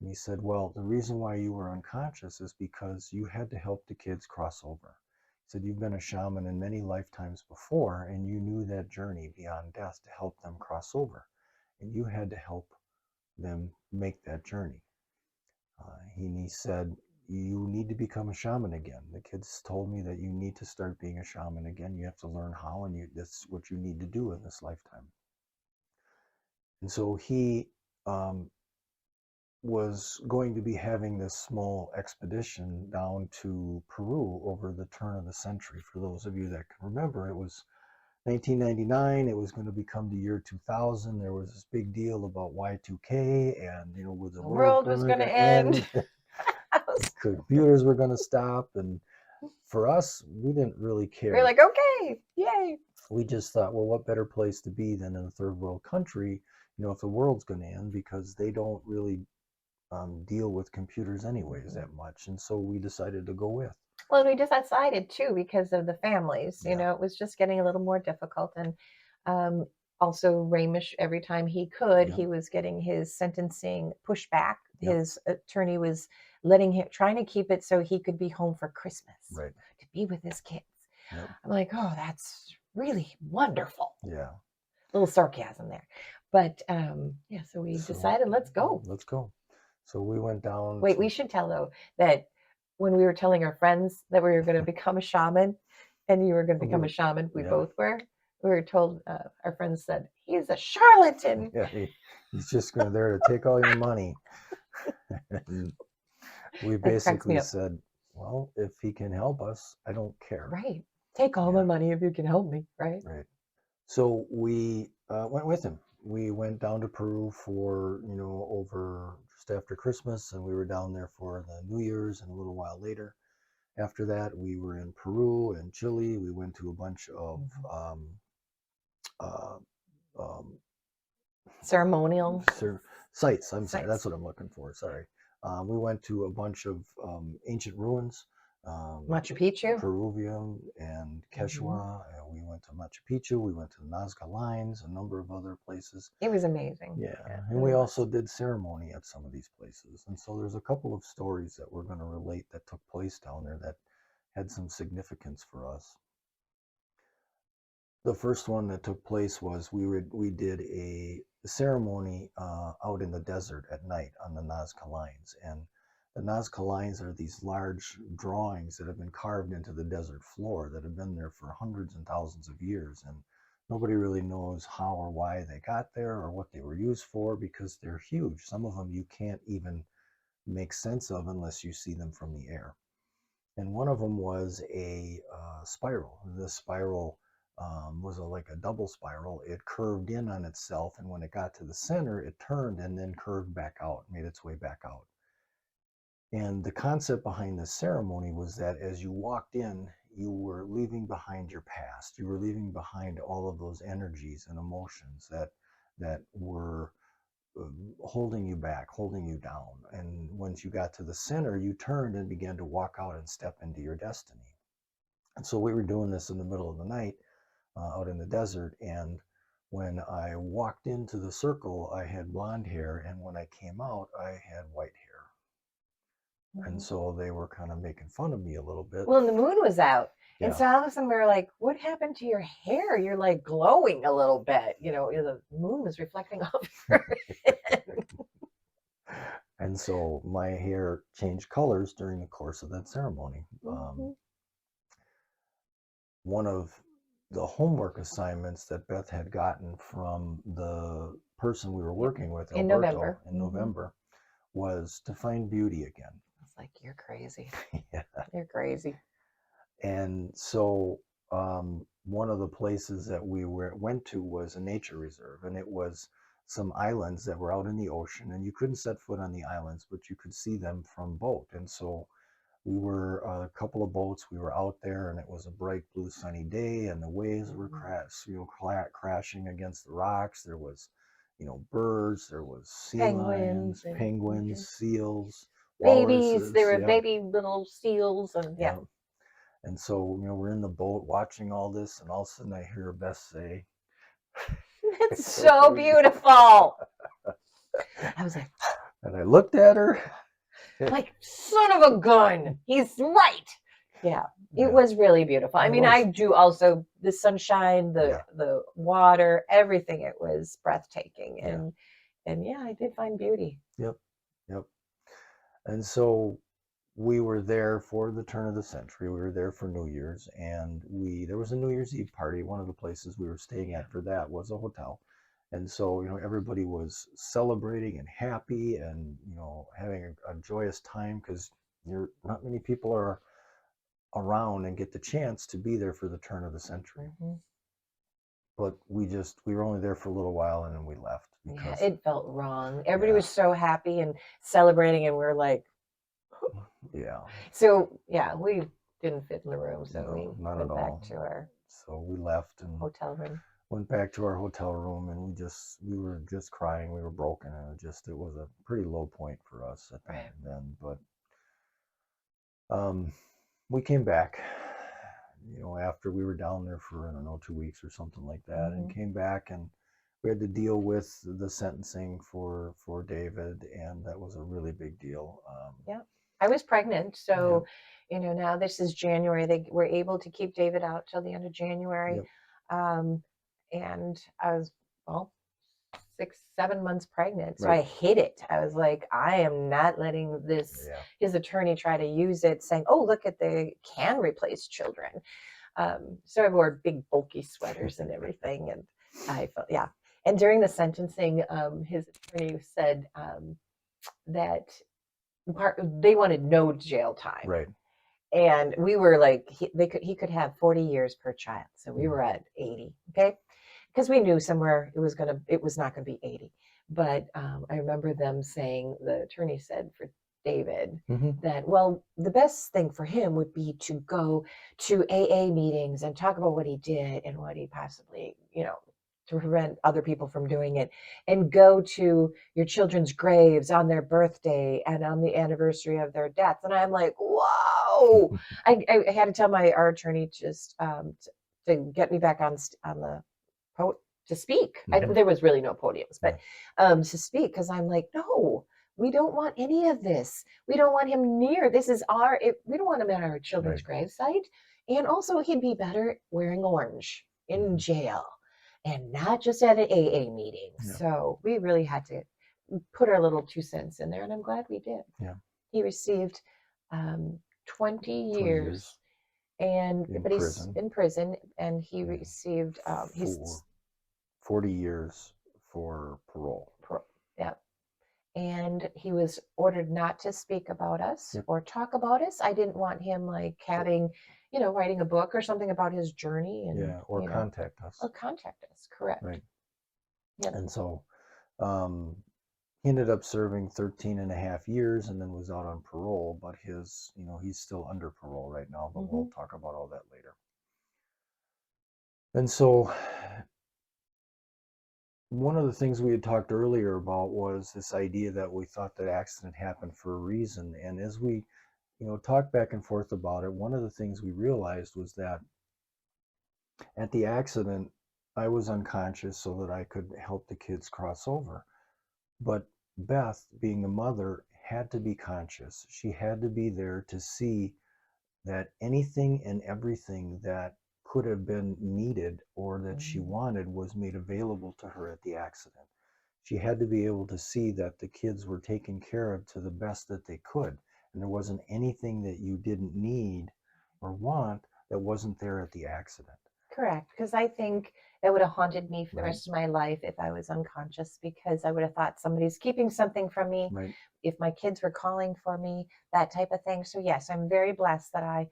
And he said, well, the reason why you were unconscious is because you had to help the kids cross over. He said, you've been a shaman in many lifetimes before, and you knew that journey beyond death to help them cross over. and you had to help them make that journey. He said, you need to become a shaman again. The kids told me that you need to start being a shaman again. You have to learn how, and that's what you need to do in this lifetime. And so he was going to be having this small expedition down to Peru over the turn of the century. For those of you that can remember, it was 1999. It was going to become the year 2000. There was this big deal about Y2K, and with the world was going to end. Computers were going to stop, and for us, we didn't really care. We're like, okay, yay. We just thought, well, what better place to be than in a third world country, if the world's going to end, because they don't really deal with computers anyways that much. And so we decided to go with. Well, we just decided too, because of the families, Yeah. It was just getting a little more difficult. And also Ramish, every time he could, Yeah. he was getting his sentencing pushed back. Yeah. His attorney was trying to keep it so he could be home for Christmas, Right. to be with his kids. Yep. I'm like, oh, that's really wonderful. Yeah. A little sarcasm there. But yeah, so we decided, let's go. Let's go. So we went down. Wait, we should tell though that when we were telling our friends that we were going to become a shaman, and you were going to become a shaman, we both were. We were told, our friends said, he's a charlatan. Yeah, he's just there to take all your money. And we basically said, well, if he can help us, I don't care. Right. Take all my money if you can help me. Right. Right. So we went with him. We went down to Peru for, over just after Christmas, and we were down there for the New Year's and a little while later. After that, we were in Peru and Chile. We went to a bunch of ceremonial sites. Sorry, that's what I'm looking for. Sorry. We went to a bunch of ancient ruins. Machu Picchu, Peruvian and Quechua. We went to Machu Picchu. We went to the Nazca Lines, a number of other places. It was amazing. Yeah, and we also did ceremony at some of these places. And so there's a couple of stories that we're going to relate that took place down there that had some significance for us. The first one that took place was we did a ceremony out in the desert at night on the Nazca Lines. And the Nazca Lines are these large drawings that have been carved into the desert floor that have been there for hundreds and thousands of years. And nobody really knows how or why they got there or what they were used for, because they're huge. Some of them you can't even make sense of unless you see them from the air. And one of them was a spiral. This spiral was like a double spiral. It curved in on itself, and when it got to the center, it turned and then curved back out, made its way back out. And the concept behind this ceremony was that as you walked in, you were leaving behind your past. You were leaving behind all of those energies and emotions that were holding you back, holding you down. And once you got to the center, you turned and began to walk out and step into your destiny. And so we were doing this in the middle of the night out in the desert. And when I walked into the circle, I had blonde hair. And when I came out, I had white hair. And so they were kind of making fun of me a little bit. Well, and the moon was out. Yeah. And so all of a sudden we were like, what happened to your hair? You're like glowing a little bit. The moon was reflecting off your head. And so my hair changed colors during the course of that ceremony. One of the homework assignments that Beth had gotten from the person we were working with, In Alberto, November. in November, was to find beauty again. Like, you're crazy. Yeah. You're crazy. And so one of the places that we went to was a nature reserve, and it was some islands that were out in the ocean, and you couldn't set foot on the islands, but you could see them from boat. And so we were a couple of boats. We were out there, and it was a bright blue sunny day, and the waves were crashing against the rocks. There was, birds. There was sea lions, penguins, seals. Babies, there were baby little seals, and yeah. And so, we're in the boat watching all this, and all of a sudden I hear Beth say, "It's so beautiful." I was like, and I looked at her, like, son of a gun, he's right. Yeah, It Yeah. was really beautiful. I It mean, was. I do also the sunshine, Yeah. the water, everything. It was breathtaking, Yeah. and yeah, I did find beauty. Yep. Yep. And so we were there for the turn of the century. We were there for New Year's, and there was a New Year's Eve party. One of the places we were staying at for that was a hotel. And so, everybody was celebrating and happy and, having a joyous time because not many people are around and get the chance to be there for the turn of the century. Mhm. But we were only there for a little while and then we left Yeah, because, it felt wrong. Everybody Yeah. was so happy and celebrating, and we're like, yeah, so yeah, we didn't fit in the room, so no, we not went at back all. to our So we left and hotel room. went back to our hotel room and we were just crying. We were broken and it was a pretty low point for us at Right. then. But we came back, after we were down there for, I don't know, 2 weeks or something like that, and came back and we had to deal with the sentencing for David, and that was a really big deal. Yeah. I was pregnant, so now this is January. They were able to keep David out till the end of January. Yep. And I was, well, 6-7 months pregnant. So Right. I hid it. I was like, I am not letting this, Yeah. his attorney try to use it saying, oh, look at, they can replace children. So I wore big bulky sweaters and everything. And I felt, yeah. And during the sentencing, his attorney said that they wanted no jail time. Right. And we were like, he could have 40 years per child. So we were at 80. Okay. Because we knew somewhere it was not going to be 80. But I remember them saying, the attorney said for David, that, well, the best thing for him would be to go to AA meetings and talk about what he did and what he possibly, to prevent other people from doing it, and go to your children's graves on their birthday and on the anniversary of their deaths. And I'm like, whoa. I had to tell our attorney just to get me back on the to speak. There was really no podiums, but to speak, because I'm like, no, we don't want any of this. We don't want him near. This is we don't want him at our children's gravesite. And also, he'd be better wearing orange in jail and not just at an AA meeting. Yeah. So we really had to put our little 2 cents in there, and I'm glad we did. Yeah. He received 20 years. But he's in prison, and he received he's 40 years for parole. Yeah. And he was ordered not to speak about us or talk about us. I didn't want him like having, writing a book or something about his journey, and or contact us. Or contact us, correct. Right. Yep. And so he ended up serving 13 and a half years and then was out on parole, but he's still under parole right now, but we'll talk about all that later. And so one of the things we had talked earlier about was this idea that we thought that accident happened for a reason. And as we, talked back and forth about it, one of the things we realized was that at the accident, I was unconscious so that I could help the kids cross over. But Beth, being the mother, had to be conscious. She had to be there to see that anything and everything that could have been needed or that she wanted was made available to her at the accident. She had to be able to see that the kids were taken care of to the best that they could, and there wasn't anything that you didn't need or want that wasn't there at the accident. Correct, because I think that would have haunted me for the rest of my life if I was unconscious, because I would have thought somebody's keeping something from me. Right. If my kids were calling for me, that type of thing. So yes, I'm very blessed that I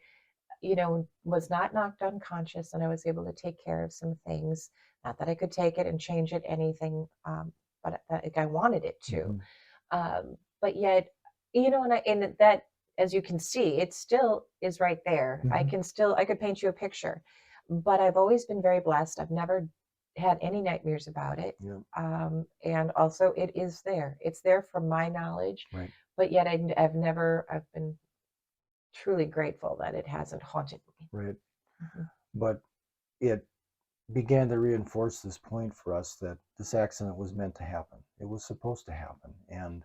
was not knocked unconscious, and I was able to take care of some things. Not that I could take it and change it, anything, but I wanted it to. But yet, and that, as you can see, it still is right there. I could paint you a picture, but I've always been very blessed. I've never had any nightmares about it. And also it is there. It's there from my knowledge, but yet I've been truly grateful that it hasn't haunted me. Right. But it began to reinforce this point for us that this accident was meant to happen. It was supposed to happen. And,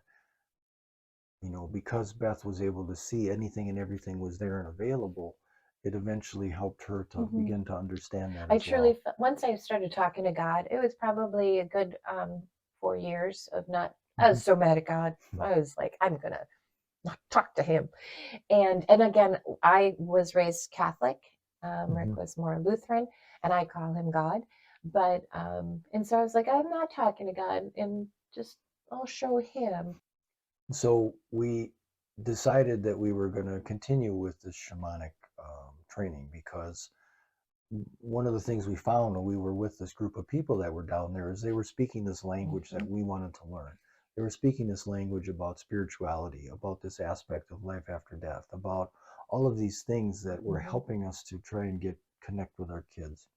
because Beth was able to see anything and everything was there and available, it eventually helped her to Mhm. begin to understand that I as truly, well. once I started talking to God, it was probably a good 4 years of not. I Mhm. was so mad at God. I was like, I'm gonna not talk to him. And again, I was raised Catholic. Rick Mhm. was more Lutheran, and I call him God. But and so I was like, I'm not talking to God, and just I'll show him. So we decided that we were going to continue with this shamanic training because one of the things we found when we were with this group of people that were down there is they were speaking this language that Mhm. we wanted to learn. They were speaking this language about spirituality, about this aspect of life after death, about all of these things that were Mhm. helping us to try and connect with our kids.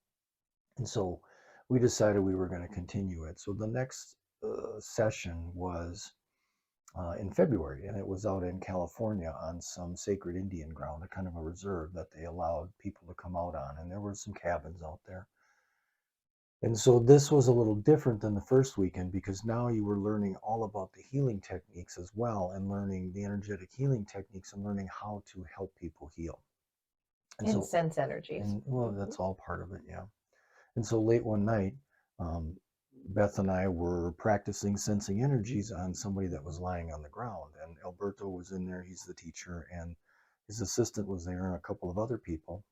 And so we decided we were going to continue it. So the next session was in February, and it was out in California on some sacred Indian ground, a kind of a reserve that they allowed people to come out on. And there were some cabins out there. And so this was a little different than the first weekend because now you were learning all about the healing techniques as well, and learning the energetic healing techniques and learning how to help people heal. And And so, sense energies. and well, Mhm. that's all part of it, yeah. And so late one night, um, Beth and I were practicing sensing energies on somebody that was lying on the ground. And Alberto was in there, he's the teacher, and his assistant was there, and a couple of other people.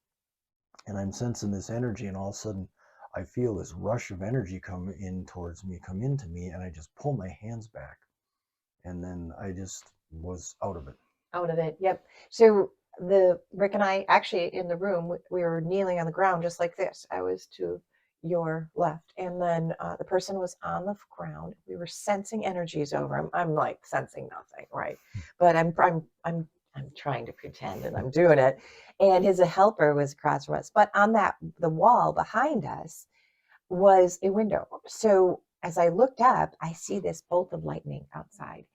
And I'm sensing this energy, and all of a sudden, I feel this rush of energy come in towards me, come into me, and I just pull my hands back. And then I just was out of it. Out of it. Yep. So the Rick and I actually in the room we were kneeling on the ground just like this. I was to your left, and then the person was on the ground. We were sensing energies over him. I'm like sensing nothing, right? But I'm trying to pretend that I'm doing it. And his helper was across from us, but on that the wall behind us was a window. So as I looked up, I see this bolt of lightning outside.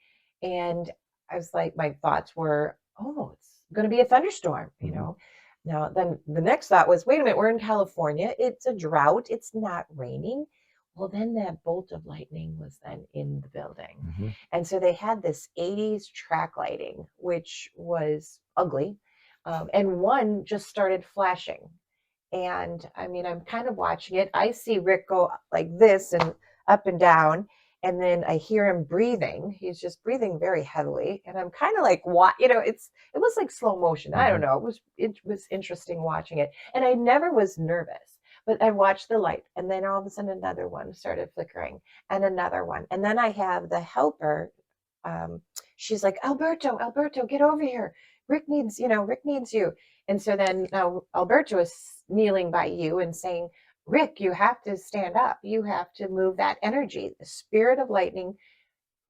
And I was like, my thoughts were, oh, it's going to be a thunderstorm, you Mhm. know. Now, then the next thought was, wait a minute, we're in California. It's a drought. It's not raining. Well, then that bolt of lightning was then in the building. Mhm. And so they had this 80s track lighting, which was ugly. And one just started flashing, and I mean, I'm kind of watching it. I see Rick go like this and up and down. And then I hear him breathing. He's just breathing very heavily. And I'm kind of like, what? It was like slow motion. I don't Mhm. know. It was interesting watching it. And I never was nervous. But I watched the light. And then all of a sudden another one started flickering and another one. And then I have the helper. Um, she's like, Alberto, get over here. Rick needs you. And so then now Alberto is kneeling by you and saying, Rick, you have to stand up. You have to move that energy. The spirit of lightning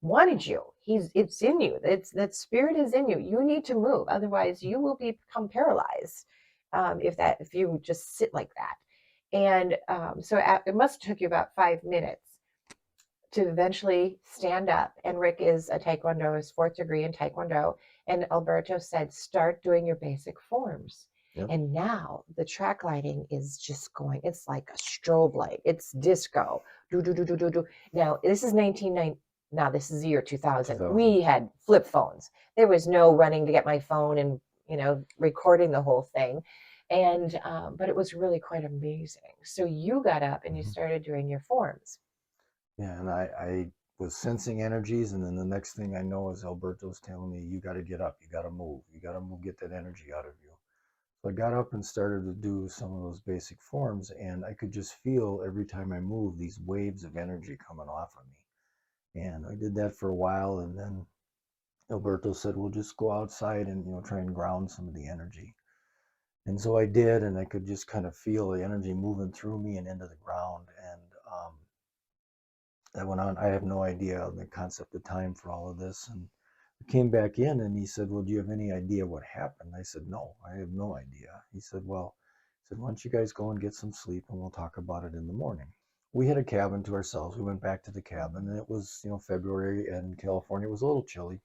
wanted you. It's in you. It's that spirit is in you. You need to move. Otherwise, you will become paralyzed if you just sit like that. And it must have took you about 5 minutes to eventually stand up. And Rick is a Taekwondo, his fourth degree in Taekwondo. And Alberto said, start doing your basic forms. Yep. And now the track lighting is just going, it's like a strobe light. It's disco. Do, do, do, do, do, do. Now, this is 1990. Now, this is the year 2000. 2000. We had flip phones. There was no running to get my phone and, recording the whole thing. And, but it was really quite amazing. So you got up and you Mhm. started doing your forms. Yeah, and I was sensing energies, and then the next thing I know is Alberto's telling me, "You got to get up, you got to move, get that energy out of you." So I got up and started to do some of those basic forms, and I could just feel every time I moved these waves of energy coming off of me. And I did that for a while, and then Alberto said, "We'll just go outside and try and ground some of the energy." And so I did, and I could just kind of feel the energy moving through me and into the ground, and that went on. I have no idea the concept of time for all of this. And I came back in and he said, "Well, do you have any idea what happened?" I said, "No, I have no idea." He said, "Why don't you guys go and get some sleep and we'll talk about it in the morning." We had a cabin to ourselves. We went back to the cabin, and it was, February, and California was a little chilly.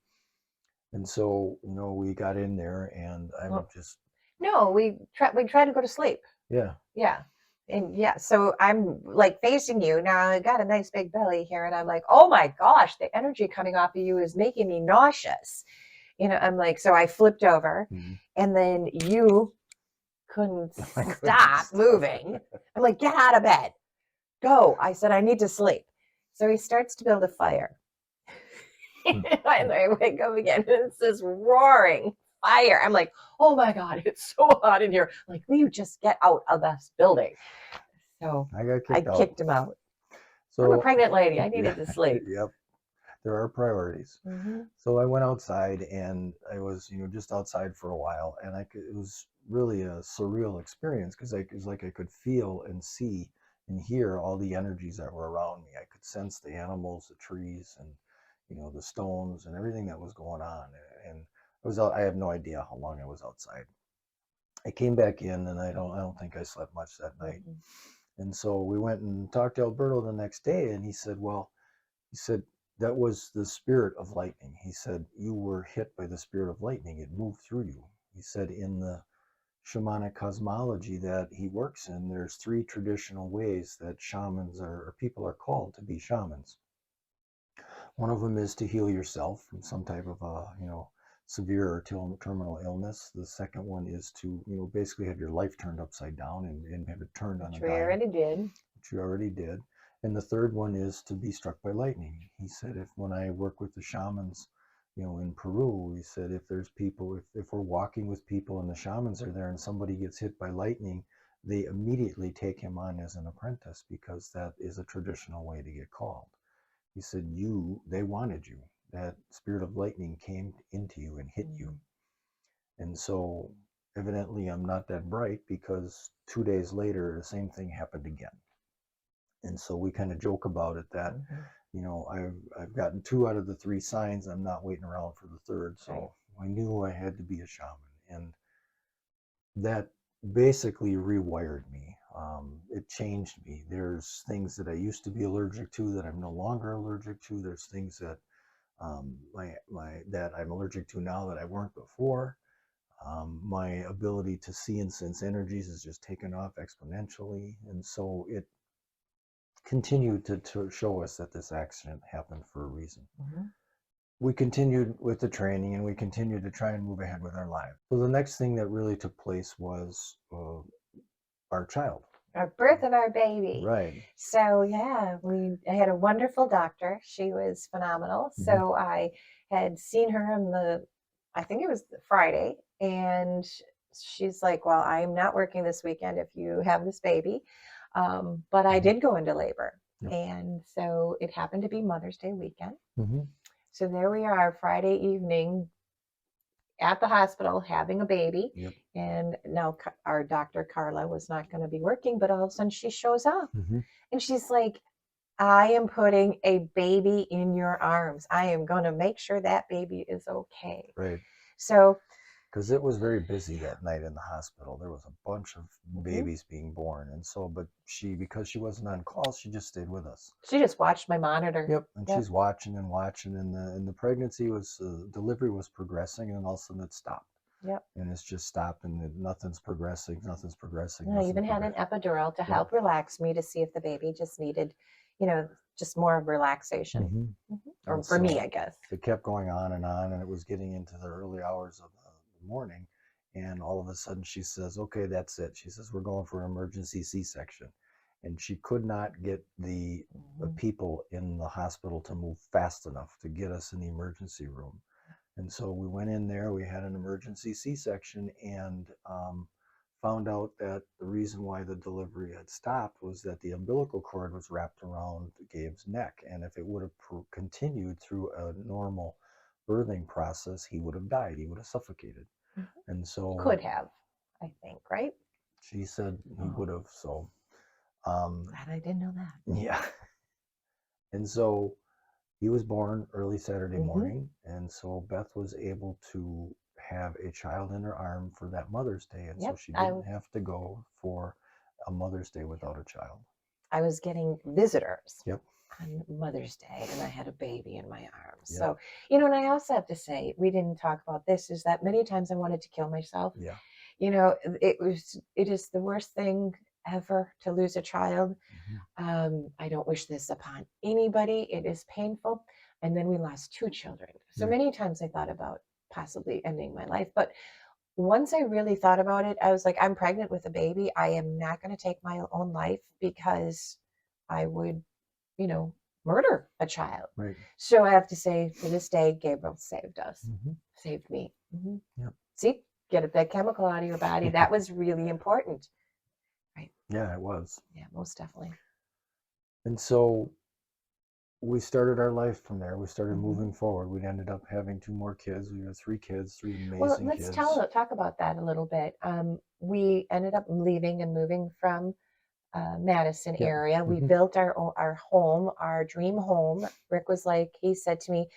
And so, we got in there, and I'm Well, just, no, we try to go to sleep. yeah. Yeah. And yeah, so I'm like facing you. Now I got a nice big belly here, and I'm like, oh my gosh, the energy coming off of you is making me nauseous. I'm like, so I flipped over, Mhm. and then you couldn't I couldn't stop stop. moving. I'm like, get out of bed. Go. I said, I need to sleep. So he starts to build a fire. And I wake up again and it's this roaring fire. I'm like, oh my God, it's so hot in here. Like, will you just get out of this building? So I got I kicked out. kicked him out. I'm a So pregnant lady. I needed to sleep. Yep, there are priorities. Mhm. So I went outside, and I was, just outside for a while, and it was really a surreal experience because it was like I could feel and see and hear all the energies that were around me. I could sense the animals, the trees, and the stones and everything that was going on. And I was out. I have no idea how long I was outside. I came back in, and I don't think I slept much that night. Mhm. And so we went and talked to Alberto the next day, and he said, that was the spirit of lightning. He said, you were hit by the spirit of lightning. It moved through you. He said, in the shamanic cosmology that he works in, there's 3 traditional ways that shamans or people are called to be shamans. One of them is to heal yourself from some type of severe or terminal illness. The second one is to basically have your life turned upside down and have it turned on a Which we dime, already did. which you already did. And the third one is to be struck by lightning. He said, when I work with the shamans, in Peru, he said, if there's people, if we're walking with people and the shamans are there and somebody gets hit by lightning, they immediately take him on as an apprentice because that is a traditional way to get called. He said, they wanted you. That spirit of lightning came into you and hit you. And so evidently I'm not that bright because 2 days later, the same thing happened again. And so we kind of joke about it that, I've gotten 2 out of the 3 signs. I'm not waiting around for the third. So I knew I had to be a shaman. And that basically rewired me. It changed me. There's things that I used to be allergic to that I'm no longer allergic to. There's things that that I'm allergic to now that I weren't before. My ability to see and sense energies has just taken off exponentially, and so it continued to show us that this accident happened for a reason. Mm-hmm. We continued with the training, and we continued to try and move ahead with our lives. So the next thing that really took place was our child. Our birth of our baby. Right. So yeah, I had a wonderful doctor. She was phenomenal. Mm-hmm. So I had seen her on I think it was Friday, and she's like, well, I'm not working this weekend if you have this baby. But I did go into labor. Yep. And so it happened to be Mother's Day weekend. Mm-hmm. So there we are, Friday evening at the hospital having a baby. Yep. And now our doctor, Carla, was not going to be working, but all of a sudden she shows up Mm-hmm. and she's like, I am putting a baby in your arms. I am going to make sure that baby is okay. Right. So, because it was very busy that night in the hospital. There was a bunch of babies being born. And so, but because she wasn't on call, she just stayed with us. She just watched my monitor. Yep. And she's watching and watching. And the pregnancy delivery was progressing, and all of a sudden it stopped. Yep. And it's just stopped, and nothing's progressing. I even had an epidural to help relax me to see if the baby just needed, just more of relaxation. Mm-hmm. Or And for so me, I guess. It kept going on, and it was getting into the early hours of the morning. And all of a sudden she says, okay, that's it. She says, we're going for an emergency C-section. And she could not get the people in the hospital to move fast enough to get us in the emergency room. And so we went in there, we had an emergency C-section, and found out that the reason why the delivery had stopped was that the umbilical cord was wrapped around Gabe's neck. And if it would have continued through a normal birthing process, he would have died. He would have suffocated. Mm-hmm. And so could have, I think, right? She said he would have. So glad I didn't know that. Yeah. And so he was born early Saturday morning, and so Beth was able to have a child in her arm for that Mother's Day, and so she didn't have to go for a Mother's Day without a child. I was getting visitors on Mother's Day, and I had a baby in my arms. Yep. So, and I also have to say, we didn't talk about this, is that many times I wanted to kill myself. Yeah. It is the worst thing ever to lose a child. Mm-hmm. I don't wish this upon anybody. It is painful. And then we lost 2 children. So many times I thought about possibly ending my life. But once I really thought about it, I was like, I'm pregnant with a baby. I am not going to take my own life because I would, you know, murder a child. Right. So I have to say, to this day, Gabriel saved us, Hmm. saved me. Yep. See, get that chemical out of your body. That was really important. Right. Yeah, it was. Yeah, most definitely. And so we started our life from there. We started Mhm. moving forward. We ended up having 2 more kids. We had 3 kids, 3 Well, amazing let's kids. talk about that a little bit. We ended up leaving and moving from Madison Yep. area. We Mhm. built our home, our dream home. Rick was like, he said to me,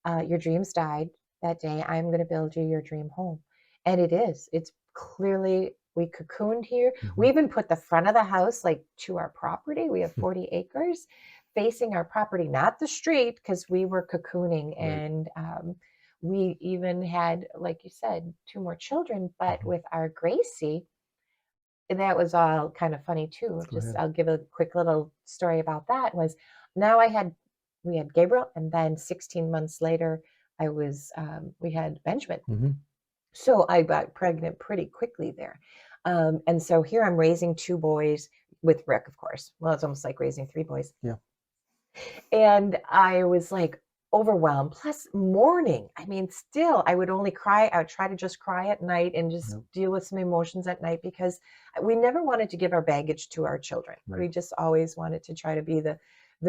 "Your dreams died that day. I'm going to build you your dream home," and it is. It's clearly we cocooned here. We Mhm. even put the front of the house like to our property. We have 40 acres facing our property, not the street, because we were cocooning, Right. and we even had, like you said, 2 more children. But Mhm. with our Gracie, and that was all kind of funny too. Go ahead. I'll give a quick little story about that. Was now we had Gabriel, and then 16 months later, we had Benjamin. Mhm. So I got pregnant pretty quickly there, and so here I'm raising 2 boys with Rick, of course. Well, it's almost like raising 3 boys, Yeah. and I was like overwhelmed. Plus mourning. I mean, still, I would only cry. I would try to just cry at night and just Yep. deal with some emotions at night because we never wanted to give our baggage to our children. We Right. just always wanted to try to be the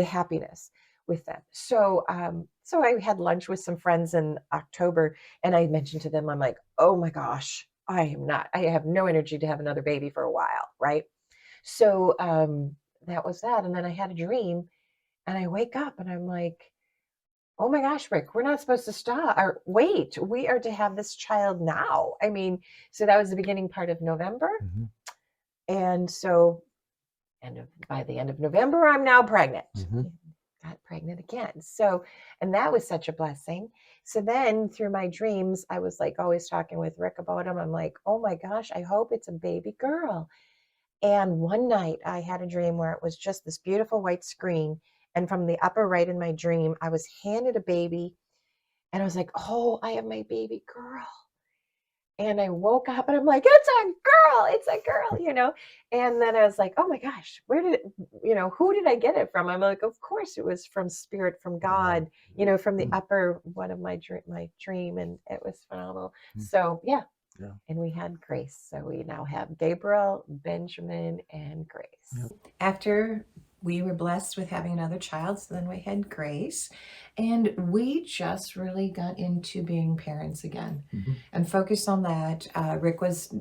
happiness with them. So so I had lunch with some friends in October, and I mentioned to them, I'm like, oh my gosh, I have no energy to have another baby for a while, right? So that was that. And then I had a dream, and I wake up and I'm like, oh my gosh, Rick, we're not supposed to stop or wait. We are to have this child now. I mean, so that was the beginning part of November. Mhm. And so by the end of November, I'm now pregnant. Mhm. Got pregnant again. So, and that was such a blessing. So then through my dreams, I was like always talking with Rick about him. I'm like, oh my gosh, I hope it's a baby girl. And one night I had a dream where it was just this beautiful white screen. And from the upper right in my dream, I was handed a baby, and I was like, oh, I have my baby girl. And I woke up and I'm like, it's a girl, you know? And then I was like, oh my gosh, where did it, who did I get it from? I'm like, of course it was from spirit, from God, from the upper one of my dream. And it was phenomenal. Mm. So yeah. Yeah. And we had Grace. So we now have Gabriel, Benjamin, and Grace. Yep. After we were blessed with having another child, so then we had Grace, and we just really got into being parents again Mhm. and focused on that. Rick was,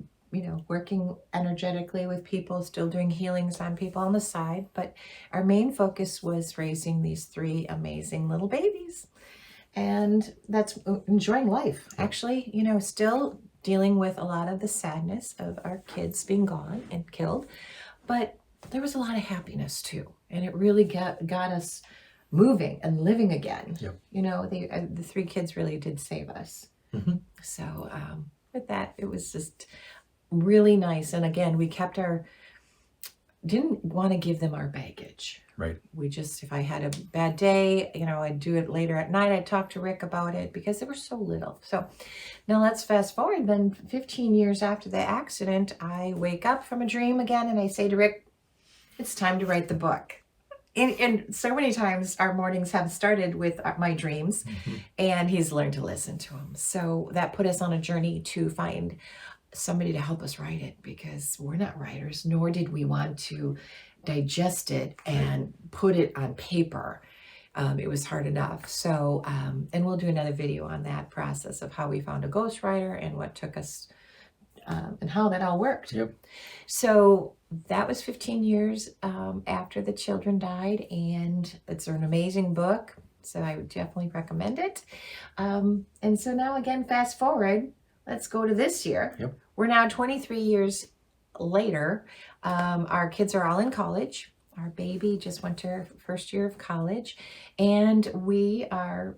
working energetically with people, still doing healings on people on the side, but our main focus was raising these 3 amazing little babies. And that's enjoying life. Actually, still dealing with a lot of the sadness of our kids being gone and killed, but there was a lot of happiness too, and it really got us moving and living again. Yep. The 3 kids really did save us. Mhm. So with that, it was just really nice. And again, we didn't want to give them our baggage. Right. We just, if I had a bad day, I'd do it later at night. I'd talk to Rick about it because they were so little. So now let's fast forward. Then 15 years after the accident, I wake up from a dream again, and I say to Rick, it's time to write the book. And so many times our mornings have started with my dreams, Mhm. and he's learned to listen to them. So that put us on a journey to find somebody to help us write it, because we're not writers, nor did we want to digest it and put it on paper. It was hard enough. So, and we'll do another video on that process of how we found a ghostwriter and what took us and how that all worked. Yep. So that was 15 years after the children died, and it's an amazing book. So I would definitely recommend it. And so now again, fast forward, let's go to this year. Yep. We're now 23 years later. Our kids are all in college. Our baby just went to her first year of college, and we are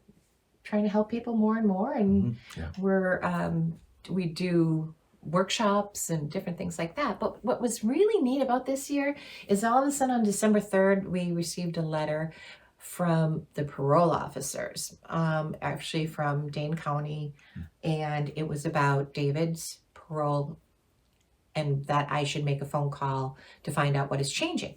trying to help people more and more. And Mhm. Yeah. we do workshops and different things like that. But what was really neat about this year is all of a sudden on December 3rd, we received a letter from the parole officers, actually from Dane County, and it was about David's parole and that I should make a phone call to find out what is changing.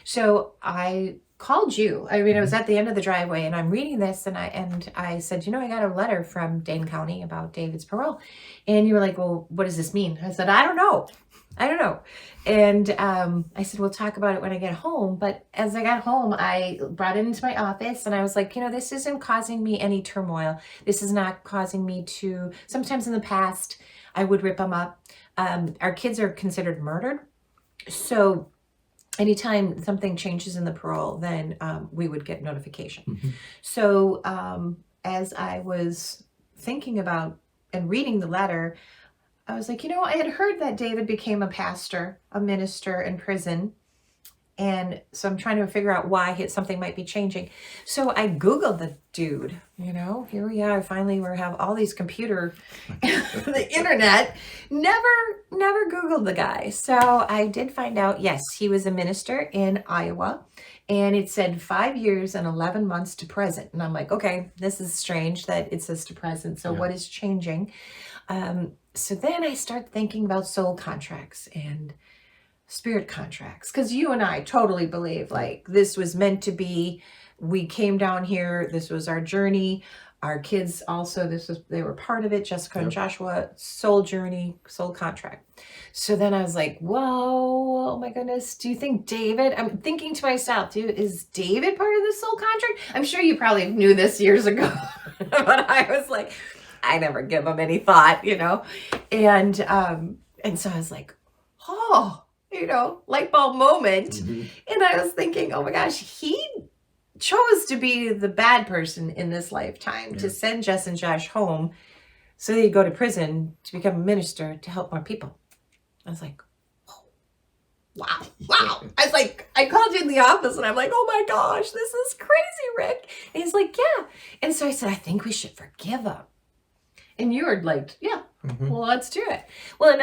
So I called you. I mean, I was at the end of the driveway and I'm reading this and I said, I got a letter from Dane County about David's parole. And you were like, well, what does this mean? I said, I don't know. And I said, we'll talk about it when I get home. But as I got home, I brought it into my office and I was like, this isn't causing me any turmoil. This is not causing me to, sometimes in the past, I would rip them up. Our kids are considered murdered. So anytime something changes in the parole, then we would get notification. Mhm. So as I was thinking about and reading the letter, I was like, I had heard that David became a pastor, a minister in prison. And so I'm trying to figure out why something might be changing. So I Googled the dude, here we are. Finally, we have all these the internet. Never Googled the guy. So I did find out, yes, he was a minister in Iowa. And it said 5 years and 11 months to present. And I'm like, okay, this is strange that it says to present. So Yeah. what is changing? So then I start thinking about soul contracts and spirit contracts, because you and I totally believe like this was meant to be. We came down here. This was our journey. Our kids also, they were part of it. Jessica and Yep. Joshua, soul journey, soul contract. So then I was like, whoa, oh my goodness. Do you think David, I'm thinking to myself, is David part of the soul contract? I'm sure you probably knew this years ago, but I was like, I never give him any thought, and so I was like, oh, light bulb moment. Mhm. And I was thinking, oh my gosh, he chose to be the bad person in this lifetime, to Yeah. send Jess and Josh home so they'd go to prison to become a minister to help more people. I was like, oh, wow. I was like, I called you in the office and I'm like, oh my gosh, this is crazy, Rick. And he's like, yeah. And so I said, I think we should forgive him. And you were like, yeah, Mhm. well, let's do it. Well, and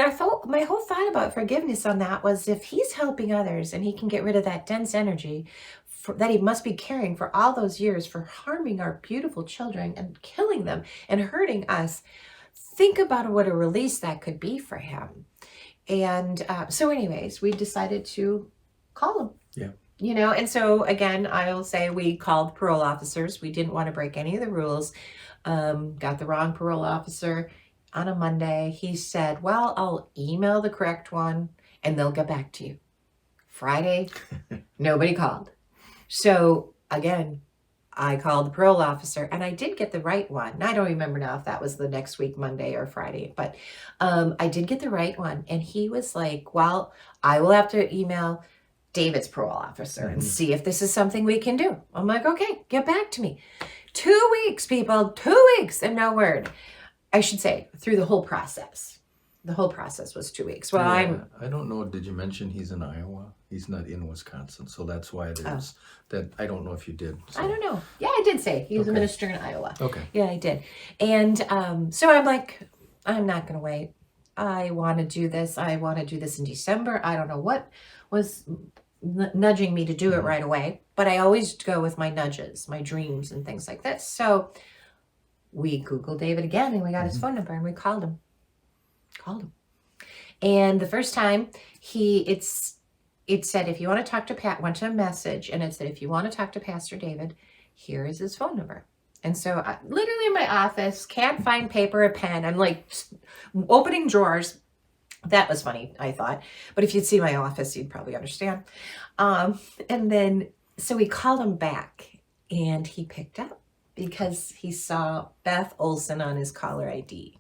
my whole thought about forgiveness on that was, if he's helping others and he can get rid of that dense energy that he must be carrying for all those years for harming our beautiful children and killing them and hurting us, think about what a release that could be for him. And so anyways, we decided to call him. Yeah. And so again, I will say we called parole officers. We didn't want to break any of the rules. Got the wrong parole officer on a Monday. He said, well, I'll email the correct one and they'll get back to you. Friday, nobody called. So again, I called the parole officer and I did get the right one. I don't remember now if that was the next week, Monday or Friday, but I did get the right one. And he was like, well, I will have to email David's parole officer and Mhm. see if this is something we can do. I'm like, okay, get back to me. 2 weeks, people, 2 weeks and no word. I should say through the whole process. The whole process was 2 weeks. Well, Yeah, I don't know. Did you mention he's in Iowa? He's not in Wisconsin, so that's why there's that. I don't know if you did. So. I don't know. Yeah, I did say he was a Okay. minister in Iowa. Okay. Yeah, I did. And so I'm like, I'm not going to wait. I want to do this. I want to do this in December. I don't know what was nudging me to do it Mhm. right away, but I always go with my nudges, my dreams and things like this. So we Googled David again and we got his Mhm. phone number and we called him. And the first time it said, if you want to talk to Pat, went to a message and it said, if you want to talk to Pastor David, here is his phone number. And so I, literally in my office, can't find paper or pen. I'm like opening drawers. That was funny, I thought. But if you'd see my office, you'd probably understand. And then, so we called him back and he picked up because he saw Beth Olson on his caller ID.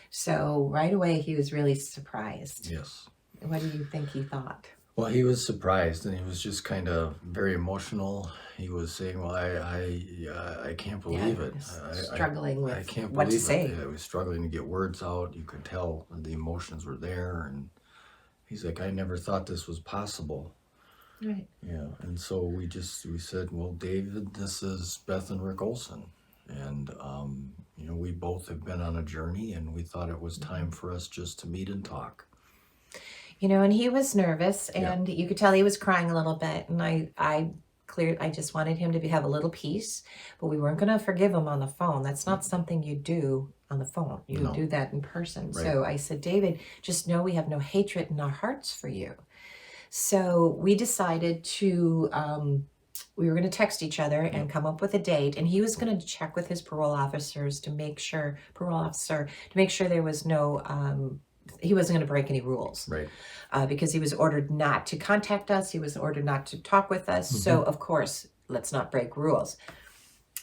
So right away, he was really surprised. Yes. What do you think he thought? Well, he was surprised, and he was just kind of very emotional. He was saying, "Well, I can't believe it. Struggling with I can't what to believe say. it. I was struggling to get words out. You could tell the emotions were there, and he's like, I never thought this was possible." Right. Yeah, and so we said, well, David, this is Beth and Rick Olson, and we both have been on a journey, and we thought it was time for us just to meet and talk. And he was nervous, Yeah. and you could tell he was crying a little bit. And I just wanted him to have a little peace, but we weren't going to forgive him on the phone. That's not something you do on the phone. You No. do that in person. Right. So I said, David, just know we have no hatred in our hearts for you. So we decided to, we were going to text each other and come up with a date. And he was going to check with his parole officers to make sure, there was no, he wasn't going to break any rules. Right. Because he was ordered not to contact us. He was ordered not to talk with us. So, of course, let's not break rules.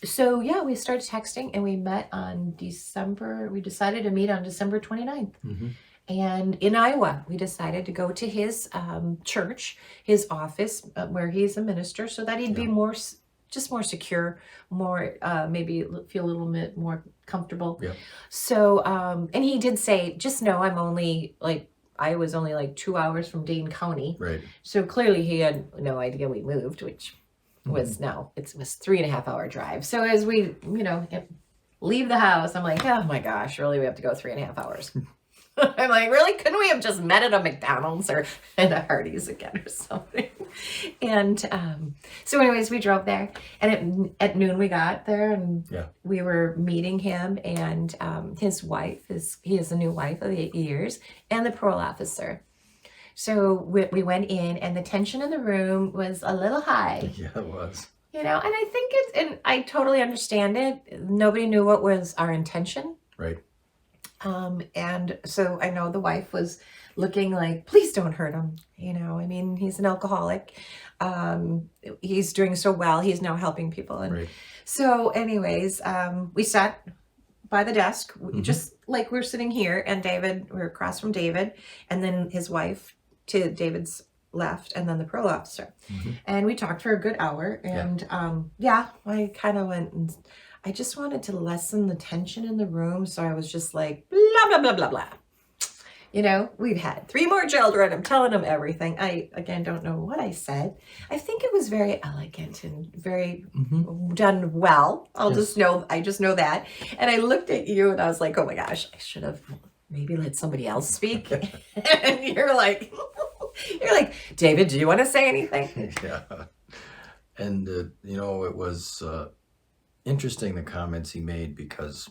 So, yeah, we started texting and we met on we decided to meet on December 29th. And in Iowa, we decided to go to his church, his office, where he's a minister, so that he'd be more secure, more maybe feel a little bit more comfortable. Yeah. So, and he did say, just know I was only like 2 hours from Dane County. Right. So clearly he had no idea we moved, which was it was 3.5 hour drive. So as we, leave the house, I'm like, oh my gosh, really? We have to go 3.5 hours. I'm like, really? Couldn't we have just met at a McDonald's or at a Hardee's again or something? And so anyways, we drove there, and at noon we got there, and we were meeting him and his wife. He has a new wife of 8 years, and the parole officer. So we went in, and the tension in the room was a little high. Yeah, it was. And I think and I totally understand it. Nobody knew what was our intention. Right. And so I know the wife was looking like, please don't hurt him. He's an alcoholic. He's doing so well. He's now helping people. And so anyways, we sat by the desk, just like we're sitting here, and we're across from David, and then his wife to David's left, and then the parole officer. And we talked for a good hour. And I kind of went and I just wanted to lessen the tension in the room. So I was just like, blah, blah, blah, blah, blah. We've had 3 more children. I'm telling them everything. I, again, don't know what I said. I think it was very elegant and very done well. I just know that. And I looked at you and I was like, oh my gosh, I should have maybe let somebody else speak. And you're like, David, do you want to say anything? Yeah. And, it was interesting, the comments he made, because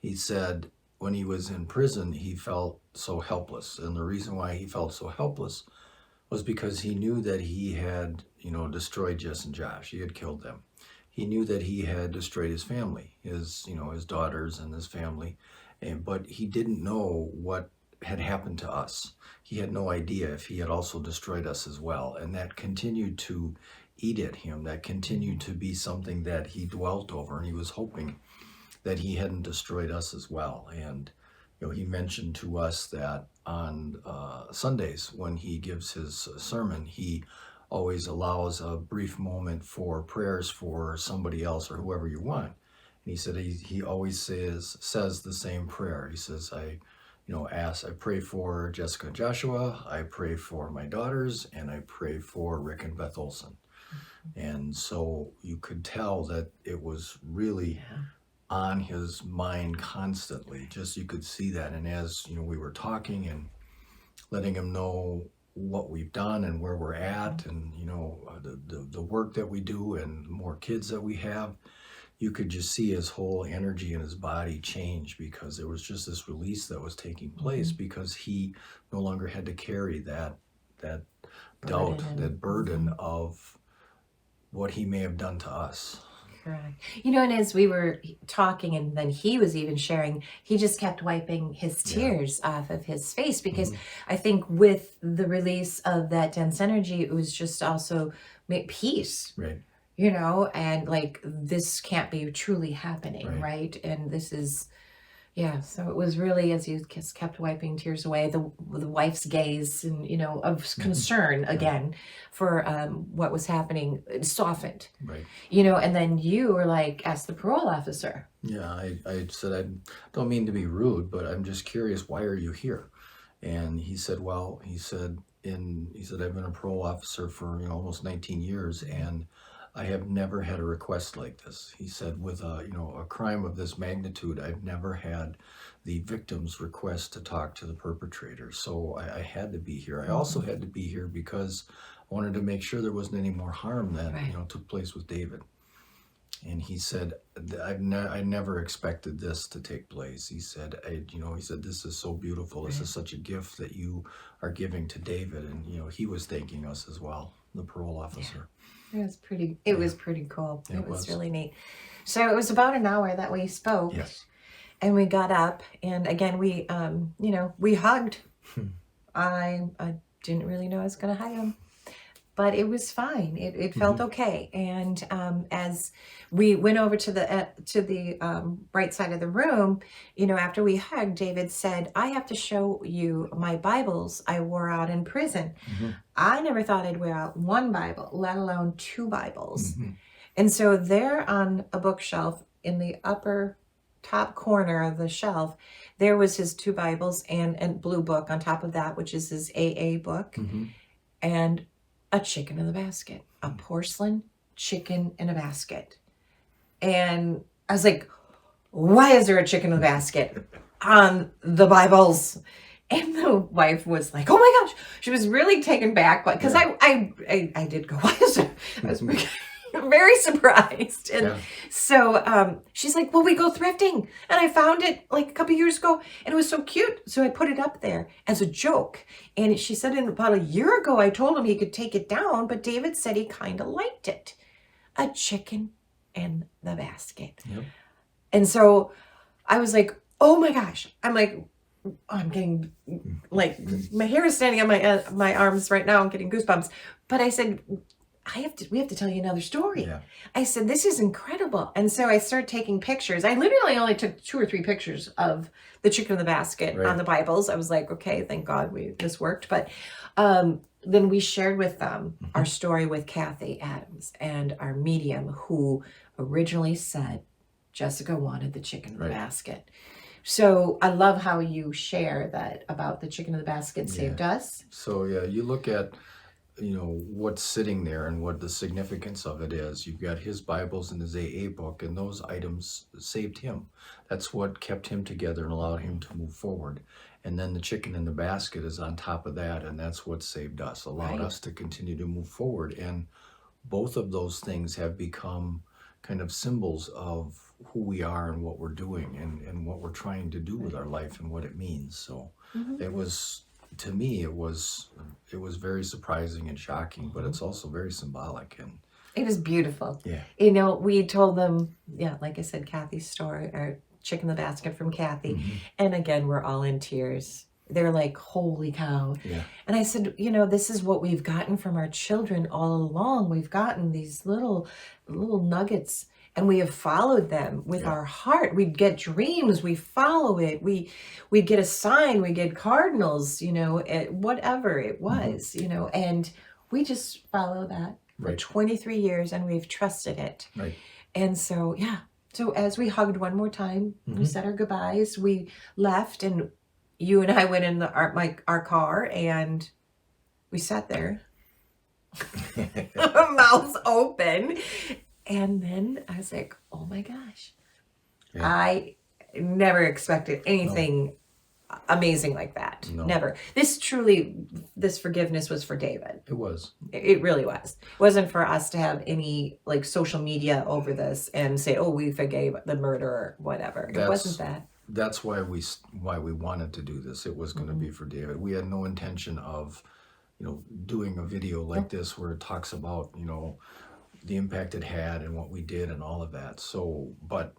he said when he was in prison, he felt so helpless. And the reason why he felt so helpless was because he knew that he had, destroyed Jess and Josh. He had killed them. He knew that he had destroyed his family, his daughters and his family. But he didn't know what had happened to us. He had no idea if he had also destroyed us as well. And that continued to eat at him. That continued to be something that he dwelt over, and he was hoping that he hadn't destroyed us as well. And he mentioned to us that on Sundays when he gives his sermon, he always allows a brief moment for prayers for somebody else or whoever you want. And he said he always says the same prayer. He says, I pray for Jessica and Joshua, I pray for my daughters, and I pray for Rick and Beth Olson. And so you could tell that it was really on his mind constantly. Just, you could see that. And as we were talking and letting him know what we've done and where we're at, and the work that we do and more kids that we have, you could just see his whole energy in his body change, because there was just this release that was taking place, because he no longer had to carry that doubt, that burden of what he may have done to us. Correct. And as we were talking, and then he was even sharing, he just kept wiping his tears off of his face, because I think with the release of that dense energy, it was just also make peace. Right. And like, this can't be truly happening, right? And this is, so it was really, as you just kept wiping tears away, the wife's gaze and, of concern again for what was happening, it softened. Right. And then you were like, ask the parole officer. Yeah, I said, I don't mean to be rude, but I'm just curious, why are you here? And he said, I've been a parole officer for almost 19 years, and I have never had a request like this. He said, with a crime of this magnitude, I've never had the victim's request to talk to the perpetrator. So I had to be here. I also had to be here because I wanted to make sure there wasn't any more harm that took place with David. And he said, I never expected this to take place. He said, he said, this is so beautiful. This Right. is such a gift that you are giving to David. And, he was thanking us as well, the parole officer. It was pretty. Yeah. It was pretty cool. It It was was. really neat. So it was about an hour that we spoke, Yes. and we got up, and again we, we hugged. I didn't really know I was going to hug him, but it was fine. It felt okay. And as we went over to the right side of the room, after we hugged, David said, "I have to show you my Bibles I wore out in prison." Mhm. I never thought I'd wear out one Bible, let alone two Bibles. Mhm. And so there on a bookshelf in the upper top corner of the shelf, there was his two Bibles and blue book on top of that, which is his AA book, Mhm. and a chicken in the basket, a porcelain chicken in a basket. And I was like, why is there a chicken in the basket on the Bibles? And the wife was like, oh my gosh, she was really taken back because Yeah. I did go, why is there? I was very surprised. And Yeah. so she's like, well, we go thrifting. And I found it like a couple years ago and it was so cute. So I put it up there as a joke. And she said, about a year ago, I told him he could take it down, but David said he kind of liked it. A chicken in the basket. Yep. And so I was like, oh my gosh. I'm like, I'm getting like my hair is standing on my arms right now. I'm getting goosebumps. But I said, we have to tell you another story. Yeah. I said, this is incredible. And so I started taking pictures. I literally only took 2 or 3 pictures of the chicken in the basket Right. on the Bibles. I was like, okay, thank God this worked. But then we shared with them our story with Kathy Adams and our medium who originally said Jessica wanted the chicken in the Right. basket. So I love how you share that about the chicken in the basket saved us. So yeah, you look at, what's sitting there and what the significance of it is. You've got his Bibles and his AA book, and those items saved him. That's what kept him together and allowed him to move forward. And then the chicken in the basket is on top of that, and that's what saved us, allowed Right. us to continue to move forward. And both of those things have become kind of symbols of who we are and what we're doing and what we're trying to do with our life and what it means. So Mhm. it was, to me, it was very surprising and shocking, but it's also very symbolic. And It was beautiful. yeah. We told them, like I said, Kathy's story, or chicken in the basket from Kathy. Mhm. And again, we're all in tears. They're like, holy cow. Yeah. And I said, this is what we've gotten from our children all along. We've gotten these little nuggets and we have followed them with Yeah. our heart. We'd get dreams, we follow it. We'd get a sign, we get cardinals, whatever it was, and we just follow that for Right. 23 years and we've trusted it. Right. And so, so as we hugged one more time, we Mhm. said our goodbyes, we left, and you and I went in our car and we sat there, mouths open. And then I was like, oh my gosh. Yeah. I never expected anything amazing like that. No. Never. This forgiveness was for David. It was. It really was. It wasn't for us to have any like social media over this and say, oh, we forgave the murderer, whatever. It wasn't that. That's why we wanted to do this. It was going to be for David. We had no intention of, doing a video like this where it talks about, the impact it had and what we did and all of that. So, but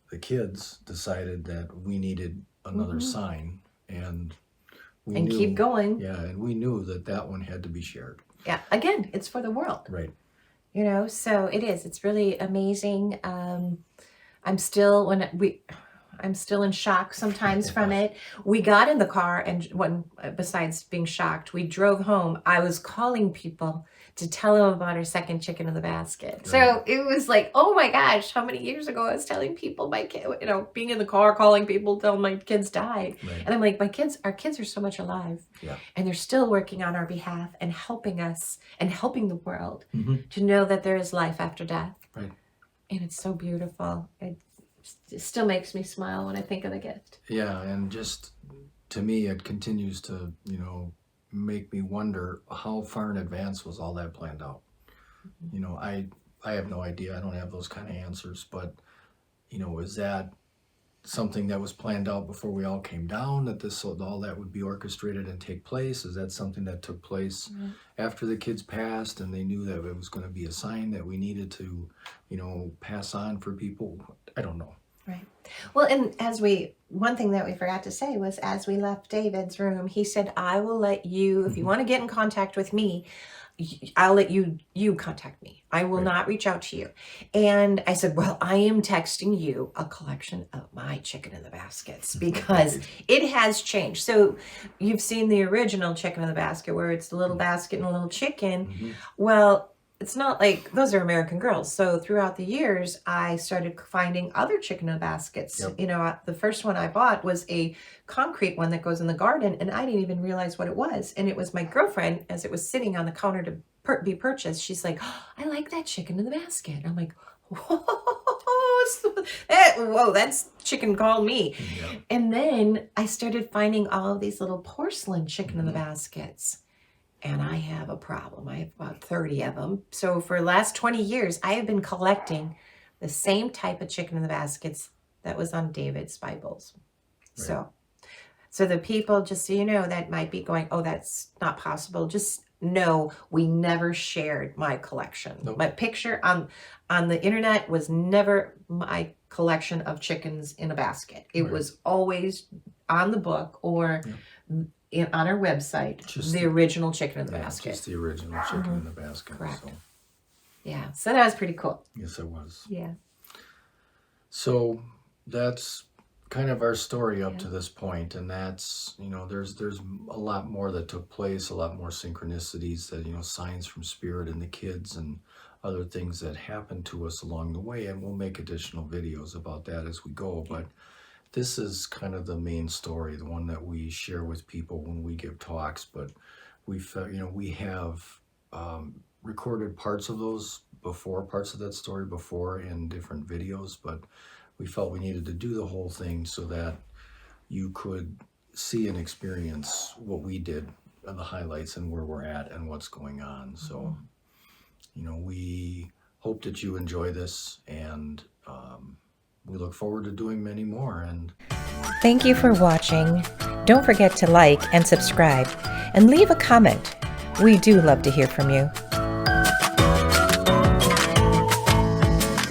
the kids decided that we needed another sign, and we And knew, keep going. Yeah, and we knew that one had to be shared. Yeah. Again, it's for the world. Right. So it is. It's really amazing. I'm still in shock sometimes from it. We got in the car, and besides being shocked, we drove home. I was calling people to tell them about our second chicken in the basket. Right. So it was like, oh my gosh, how many years ago I was telling people my kid, being in the car, calling people, telling my kids died. Right. And I'm like, our kids are so much alive. Yeah. And they're still working on our behalf and helping us and helping the world Mhm. to know that there is life after death. Right. And it's so beautiful. It still makes me smile when I think of the gift. Yeah, and just to me, it continues to, make me wonder how far in advance was all that planned out. I have no idea. I don't have those kind of answers, but you know, is that something that was planned out before we all came down, that all that would be orchestrated and take place? Is that something that took place after the kids passed and they knew that it was going to be a sign that we needed to, you know, pass on for people? I don't know. Right. Well, and one thing that we forgot to say was, as we left David's room, he said, I will let you, if you want to get in contact with me, I'll let you contact me. I will Right. not reach out to you. And I said, well, I am texting you a collection of my chicken in the baskets because it has changed. So you've seen the original chicken in the basket where it's the little basket and a little chicken. Mhm. Well, it's not like those are American Girls. So throughout the years, I started finding other chicken in the baskets. Yep. You know, the first one I bought was a concrete one that goes in the garden, and I didn't even realize what it was. And it was my girlfriend, as it was sitting on the counter to be purchased. She's like, oh, I like that chicken in the basket. I'm like, whoa, that's chicken called me. Yeah. And then I started finding all of these little porcelain chicken in the baskets. And I have a problem. I have about 30 of them. So for the last 20 years, I have been collecting the same type of chicken in the baskets that was on David's Bibles. Right. So the people, just so you know, that might be going, oh, that's not possible. Just know we never shared my collection. Nope. My picture on the internet was never my collection of chickens in a basket. It Right. was always on the book or on our website, Just the original chicken in the Yeah, basket. just the original chicken in the basket. Correct. So, Yeah, so that was pretty cool. yes, it was. Yeah. So that's kind of our story up Yeah. to this point, and that's, you know, there's a lot more that took place, a lot more synchronicities, that, you know, signs from spirit and the kids and other things that happened to us along the way, and we'll make additional videos about that as we go. But this is kind of the main story, the one that we share with people when we give talks. But we have recorded parts of that story before in different videos, but we felt we needed to do the whole thing so that you could see and experience what we did, the highlights and where we're at and what's going on. So, you know, we hope that you enjoy this, and we look forward to doing many more. And Thank you for watching. Don't forget to like and subscribe and leave a comment. We do love to hear from you.